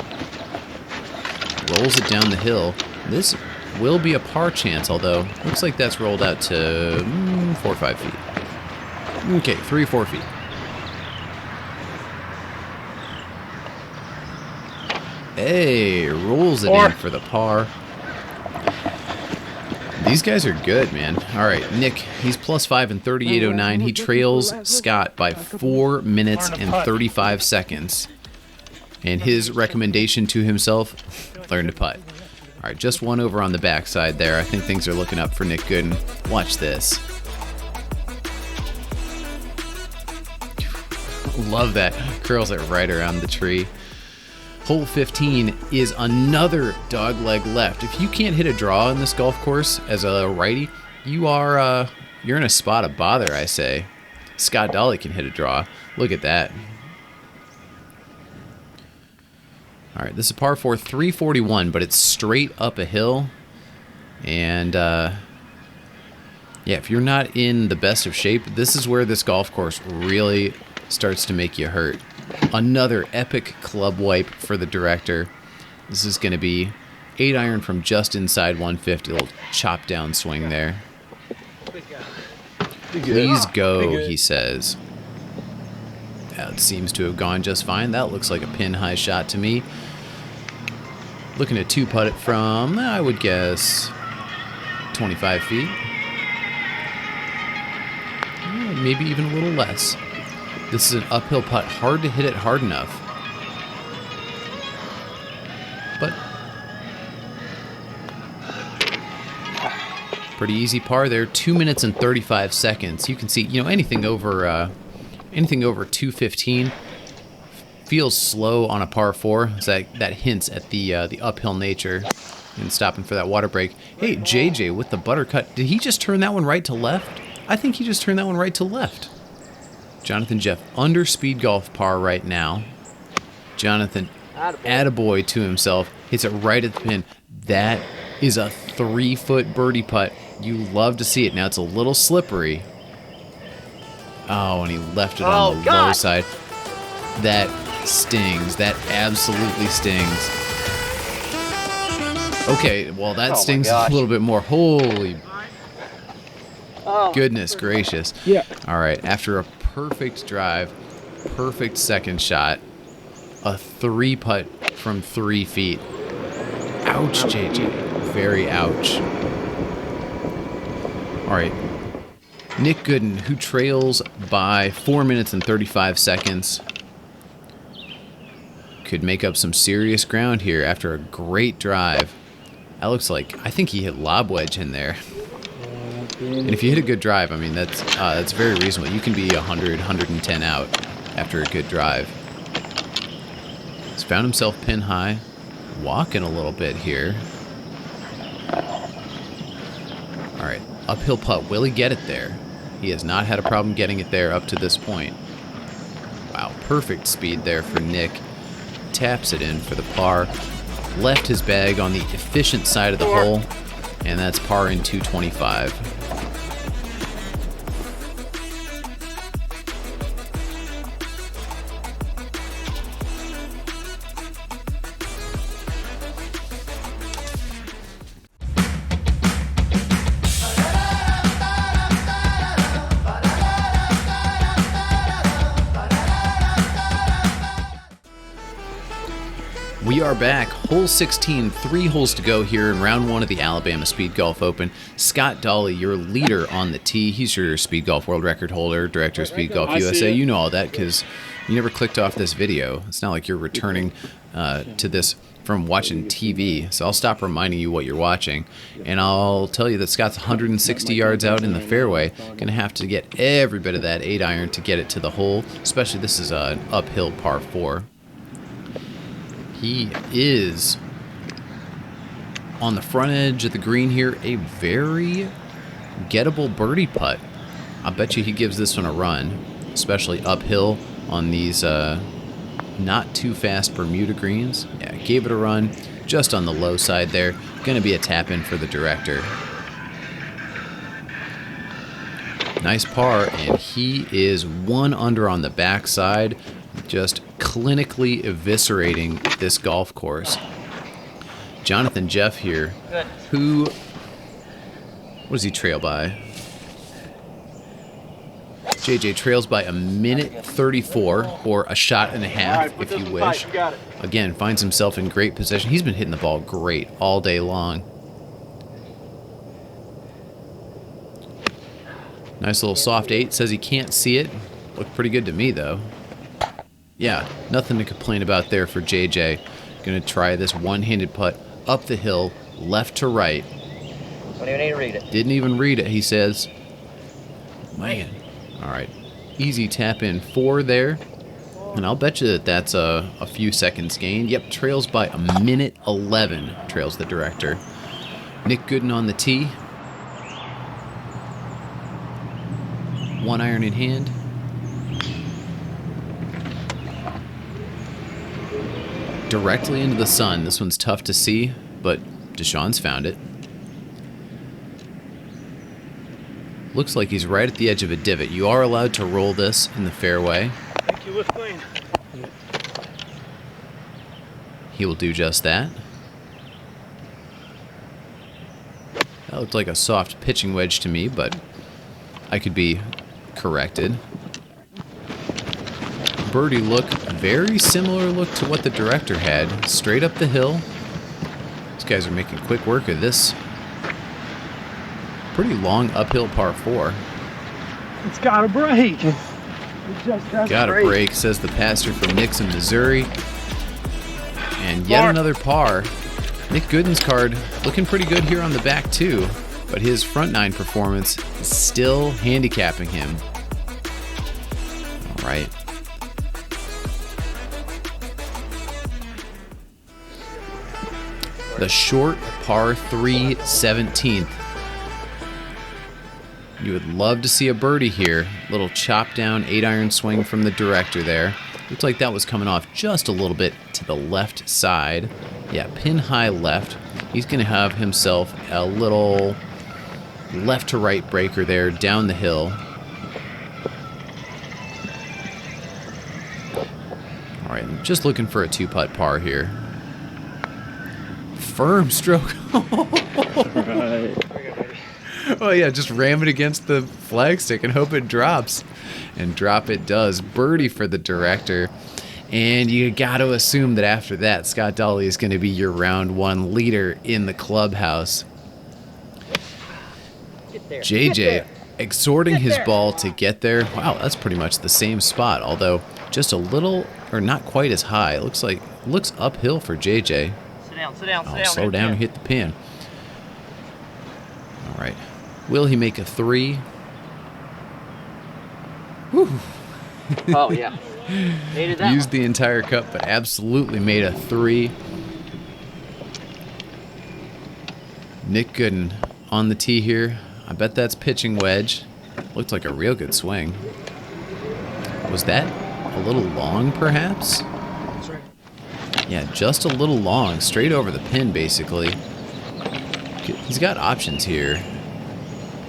B: Rolls it down the hill. This will be a par chance, although looks like that's rolled out to 4 or 5 feet. Okay, 3 or 4 feet. Hey, rolls it in for the par. These guys are good, man. All right, Nick, he's +5 in 38.09. He trails Scott by 4 minutes and 35 seconds. And his recommendation to himself, learn to putt. All right, just one over on the backside there. I think things are looking up for Nic Goodin. Watch this. Love that. Curls it right around the tree. Hole 15 is another dog leg left. If you can't hit a draw in this golf course as a righty, you're in a spot of bother, I say. Scott Dawley can hit a draw. Look at that. All right, this is a par 4, 341, but it's straight up a hill. And, yeah, if you're not in the best of shape, this is where this golf course really starts to make you hurt. Another epic club wipe for the director. This is going to be 8-iron from just inside 150. A little chop down swing there. Please go, he says. That seems to have gone just fine. That looks like a pin-high shot to me. Looking to 2-putt it from, I would guess, 25 feet. Maybe even a little less. This is an uphill putt. Hard to hit it hard enough. But pretty easy par there. 2 minutes and 35 seconds. You can see, anything over 215 feels slow on a par 4. So that hints at the uphill nature and stopping for that water break. Hey, JJ with the butter cut. Did he just turn that one right to left? I think he just turned that one right to left. Jonathan Jeff under speed golf par right now. Jonathan, attaboy to himself, hits it right at the pin. That is a 3-foot birdie putt. You love to see it. Now it's a little slippery. Oh, and he left it on the low side. That stings. That absolutely stings. Okay, well that stings a little bit more. Holy goodness gracious.
D: Yeah.
B: All right, after a perfect drive, perfect second shot, a 3-putt from 3 feet. Ouch, JJ. Very ouch. All right. Nic Goodin, who trails by 4 minutes and 35 seconds, could make up some serious ground here after a great drive. That looks like, I think he hit lob wedge in there. And if you hit a good drive, I mean, that's very reasonable. You can be 100, 110 out after a good drive. He's found himself pin high, walking a little bit here. All right, uphill putt. Will he get it there? He has not had a problem getting it there up to this point. Wow, perfect speed there for Nick. Taps it in for the par. Left his bag on the efficient side of the hole, and that's par in 225. We are back. Hole 16, 3 holes to go here in round 1 of the Alabama Speedgolf Open. Scott Dawley, your leader on the tee. He's your Speed Golf World Record holder, director of Speedgolf USA. You know all that because you never clicked off this video. It's not like you're returning to this from watching TV. So I'll stop reminding you what you're watching. And I'll tell you that Scott's 160 yards out in the fairway. Going to have to get every bit of that 8-iron to get it to the hole. Especially this is an uphill par 4. He is on the front edge of the green here, a very gettable birdie putt. I bet you he gives this one a run, especially uphill on these not too fast Bermuda greens. Yeah, gave it a run. just on the low side there. Going to be a tap in for the director. Nice par, and he is 1 under on the backside, just clinically eviscerating this golf course. Jonathan Jeff here, who, what does he trail by? JJ trails by a minute 34, or a shot and a half, if you wish. Again, finds himself in great position. He's been hitting the ball great all day long. Nice little soft 8. Says he can't see it. Looked pretty good to me, though. Yeah, nothing to complain about there for JJ. Gonna try this one-handed putt up the hill, left to right.
E: Don't even need to read it.
B: Didn't even read it, he says. Man. All right. Easy tap in 4 there. And I'll bet you that that's a few seconds gained. Yep, trails by a minute 11, trails the director. Nic Goodin on the tee. 1 iron in hand. Directly into the sun. This one's tough to see, but DeSean's found it. Looks like he's right at the edge of a divot. You are allowed to roll this in the fairway.
A: Thank you, lift clean.
B: He will do just that. That looked like a soft pitching wedge to me, but I could be corrected. Birdie look, very similar look to what the director had. Straight up the hill. These guys are making quick work of this pretty long uphill par 4.
A: It's got to break. It just doesn't
B: Got a break, says the pastor from Nixon, Missouri. And yet another par. Nic Goodin's card looking pretty good here on the back too, but his front 9 performance is still handicapping him. All right. The short par 3 17th. You would love to see a birdie here. Little chop down 8-iron swing from the director there. Looks like that was coming off just a little bit to the left side. Yeah, pin high left. He's going to have himself a little left to right breaker there down the hill. All right, I'm just looking for a 2-putt par here. Firm stroke.
D: Right.
B: Oh yeah, just ram it against the flagstick and hope it drops. And drop it does. Birdie for the director. And you got to assume that after that, Scott Dawley is going to be your round 1 leader in the clubhouse. JJ exhorting his ball to get there. Wow, that's pretty much the same spot, although just a little, or not quite as high. It looks uphill for JJ.
E: Sit down, sit down, sit
B: Oh,
E: down.
B: slow down and hit the pin. All right. Will he make a 3? Whew.
E: Oh, yeah. Needed that
B: Used
E: one.
B: the entire cup, but absolutely made a 3. Nic Goodin on the tee here. I bet that's pitching wedge. Looked like a real good swing. Was that a little long, perhaps?
A: That's right.
B: Yeah, just a little long. Straight over the pin, basically. He's got options here.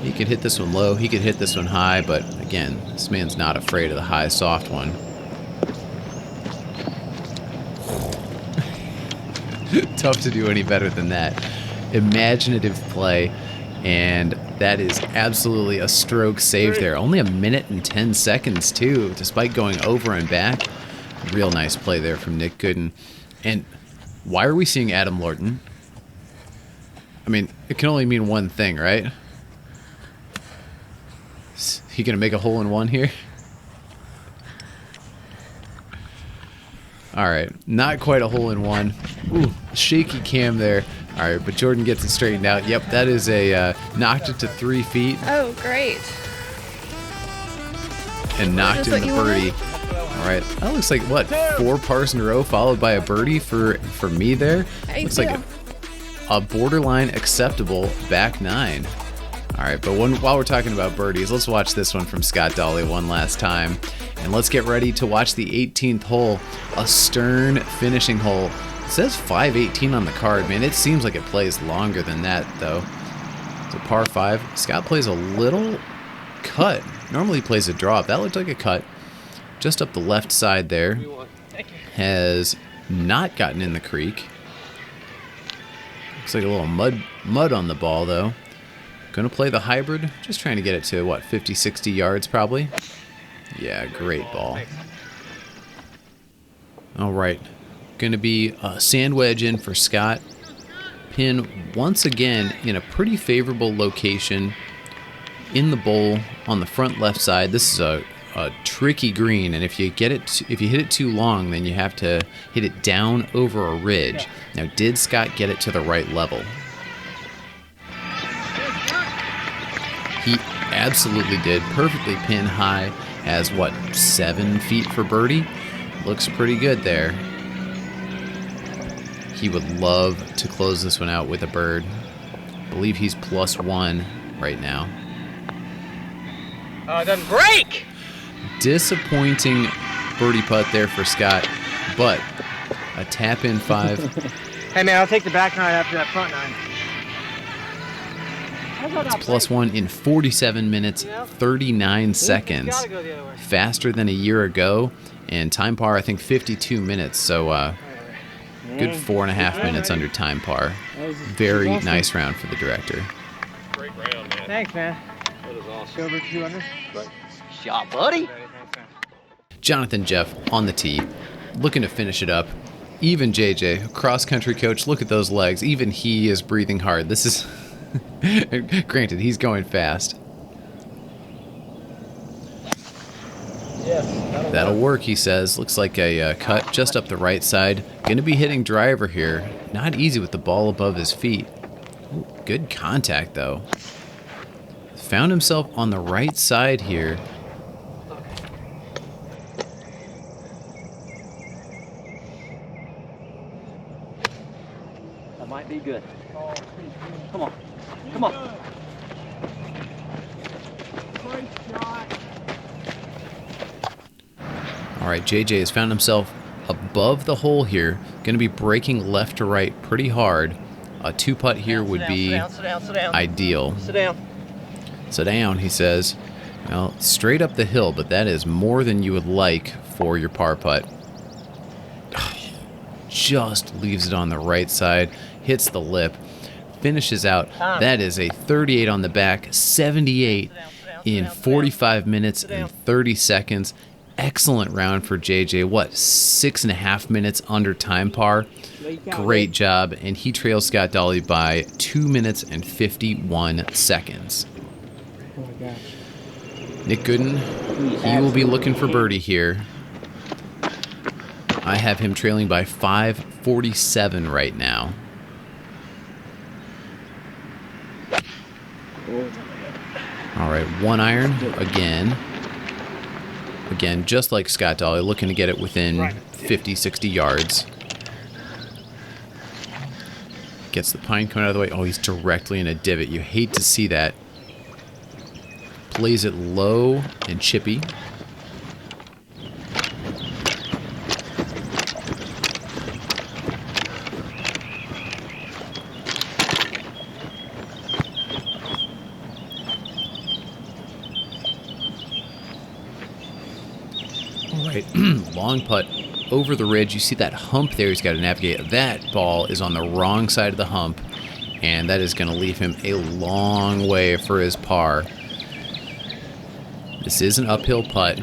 B: He could hit this one low. He could hit this one high, but again, this man's not afraid of the high, soft one. Tough to do any better than that. Imaginative play, and that is absolutely a stroke save there. Only a minute and 10 seconds, too, despite going over and back. Real nice play there from Nic Goodin. And why are we seeing Adam Lorton? I mean, it can only mean one thing, right? Is he going to make a hole-in-one here? All right, not quite a hole-in-one. Ooh, shaky cam there. All right, but Jordan gets it straightened out. Yep, that is a knocked it to 3 feet
F: Oh, great.
B: and knocked
F: Just
B: in
F: what
B: the
F: you
B: birdie. All right, that looks like, what, 4 pars in a row followed by a birdie for me there?
F: How you
B: Looks
F: feel?
B: like a borderline acceptable back 9. All right, but while we're talking about birdies, let's watch this one from Scott Dawley one last time. And let's get ready to watch the 18th hole, a stern finishing hole. It says 518 on the card, man. It seems like it plays longer than that, though. It's a par 5. Scott plays a little cut. Normally he plays a drop. That looked like a cut. Just up the left side there. Has not gotten in the creek. Looks like a little mud on the ball, though. Gonna play the hybrid. Just trying to get it to, what, 50, 60 yards, probably? Yeah, great ball. All right. Gonna be a sand wedge in for Scott. Pin once again in a pretty favorable location in the bowl on the front left side. This is a tricky green, and if you hit it too long, then you have to hit it down over a ridge. Now, did Scott get it to the right level? He absolutely did. Perfectly pin high, has what, 7 feet for birdie? Looks pretty good there. He would love to close this one out with a bird. I believe he's +1 right now.
E: Oh, it doesn't break!
B: Disappointing birdie putt there for Scott, but a tap in 5.
E: Hey man, I'll take the back 9 after that front 9.
B: It's +1 in 47 minutes, 39 seconds. Faster than a year ago, and time par, I think 52 minutes, so good 4.5 minutes under time par. Very nice round for the director.
C: Great round, man.
E: Thanks, man.
C: That is awesome.
E: Over 200. Shot, buddy.
B: Jonathan Jeff on the tee, looking to finish it up. Even JJ, cross-country coach, look at those legs. Even he is breathing hard. This is... Granted, he's going fast.
E: Yes,
B: that'll work, he says. Looks like a cut just up the right side. Gonna be hitting driver here. Not easy with the ball above his feet. Ooh, good contact, though. Found himself on the right side here.
E: That might be good. Come on. Come on.
B: All right, JJ has found himself above the hole here. Going to be breaking left to right pretty hard. A 2-putt here would be ideal.
E: Sit down.
B: Sit down, he says. Well, straight up the hill, but that is more than you would like for your par putt. Just leaves it on the right side, hits the lip, finishes out. That is a 38 on the back, 78 in 45 minutes and 30 seconds. Excellent round for JJ. What, 6.5 minutes under time par? Great job, and he trails Scott Dawley by 2 minutes and 51 seconds.
D: Oh my gosh.
B: Nic Goodin, he will be looking for birdie here. I have him trailing by 5:47 right now. All right, 1 iron again. Again, just like Scott Dawley, looking to get it within 50, 60 yards. Gets the pine cone out of the way. Oh, he's directly in a divot. You hate to see that. Plays it low and chippy. All right, long putt over the ridge. You see that hump there he's got to navigate. That ball is on the wrong side of the hump, and that is going to leave him a long way for his par. This is an uphill putt.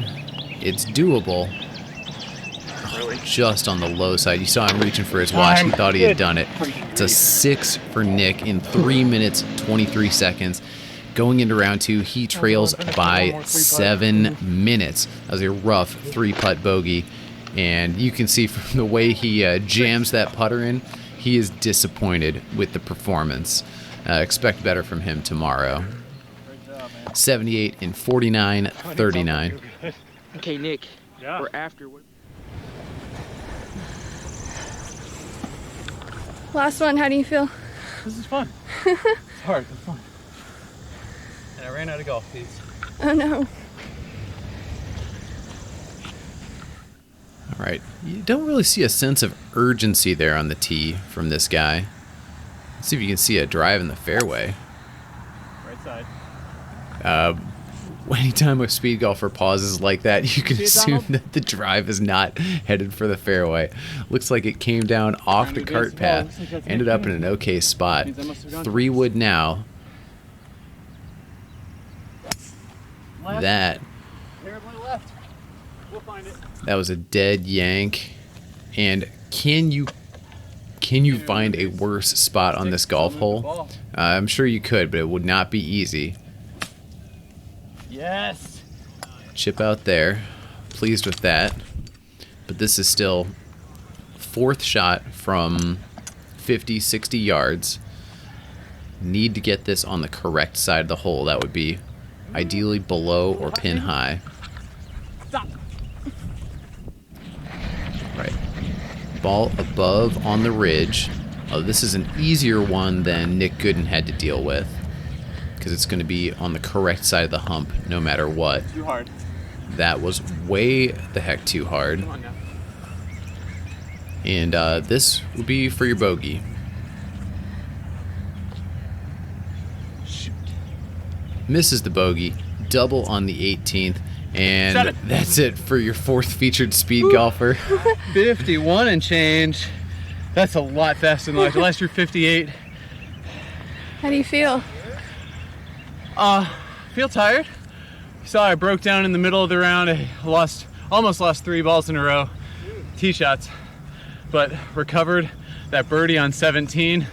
B: It's doable. Oh, just on the low side. You saw him reaching for his watch. He thought he had done it. It's a 6 for Nic in 3 minutes, 23 seconds. Going into round 2, he trails by 7 minutes. That was a rough 3-putt bogey. And you can see from the way he jams that putter in, he is disappointed with the performance. Expect better from him tomorrow. 78 in 49, 39.
E: Okay, Nic.
A: Yeah.
E: We're after.
F: Last one, how do you feel?
A: This is fun. It's hard, it's fun.
C: And I ran out of golf clubs.
F: Oh no.
B: All right. You don't really see a sense of urgency there on the tee from this guy. Let's see if you can see a drive in the fairway.
E: Right side.
B: Anytime a speed golfer pauses like that, you can assume that the drive is not headed for the fairway. Looks like it came down off the cart path, ended up in an okay spot. 3 wood now.
E: Left.
B: That
E: Terribly left. We'll find it.
B: that was a dead yank. And can you find a worse spot on this golf hole? I'm sure you could, but it would not be easy.
E: Yes.
B: Chip out there. Pleased with that. But this is still 4th shot from 50, 60 yards. Need to get this on the correct side of the hole. That would be ideally below or pin high.
E: Stop.
B: Right. Ball above on the ridge. Oh, this is an easier one than Nic Goodin had to deal with, because it's going to be on the correct side of the hump no matter what.
E: Too hard.
B: That was way the heck too hard.
E: Come on now.
B: And this would be for your bogey.
E: Shoot.
B: Misses the bogey. Double on the 18th.
E: Set
B: And
E: it.
B: that's it for your 4th featured speed golfer.
E: 51 and change. That's a lot faster than last year. 58.
F: How do you feel?
E: Feel tired. You saw I broke down in the middle of the round. I almost lost 3 balls in a row, tee shots, but recovered that birdie on 17.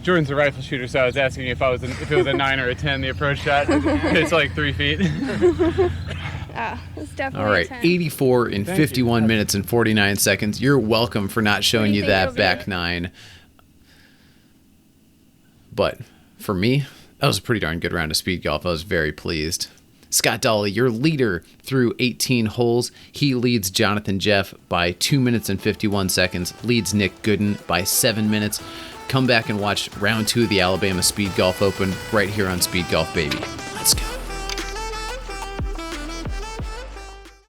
E: Jordan's a rifle shooter, so I was asking you if it was a 9 or a 10, the approach shot. It's like 3 feet.
F: It's definitely
B: All right,
F: a 10.
B: 84 in 51 minutes and 49 seconds. You're welcome for not showing you
F: think
B: that
F: it'll be?
B: back 9. But for me, that was a pretty darn good round of speed golf. I was very pleased. Scott Dawley, your leader through 18 holes. He leads Jonathan Jeff by 2 minutes and 51 seconds, leads Nic Goodin by 7 minutes. Come back and watch round 2 of the Alabama Speed Golf Open right here on Speed Golf Baby.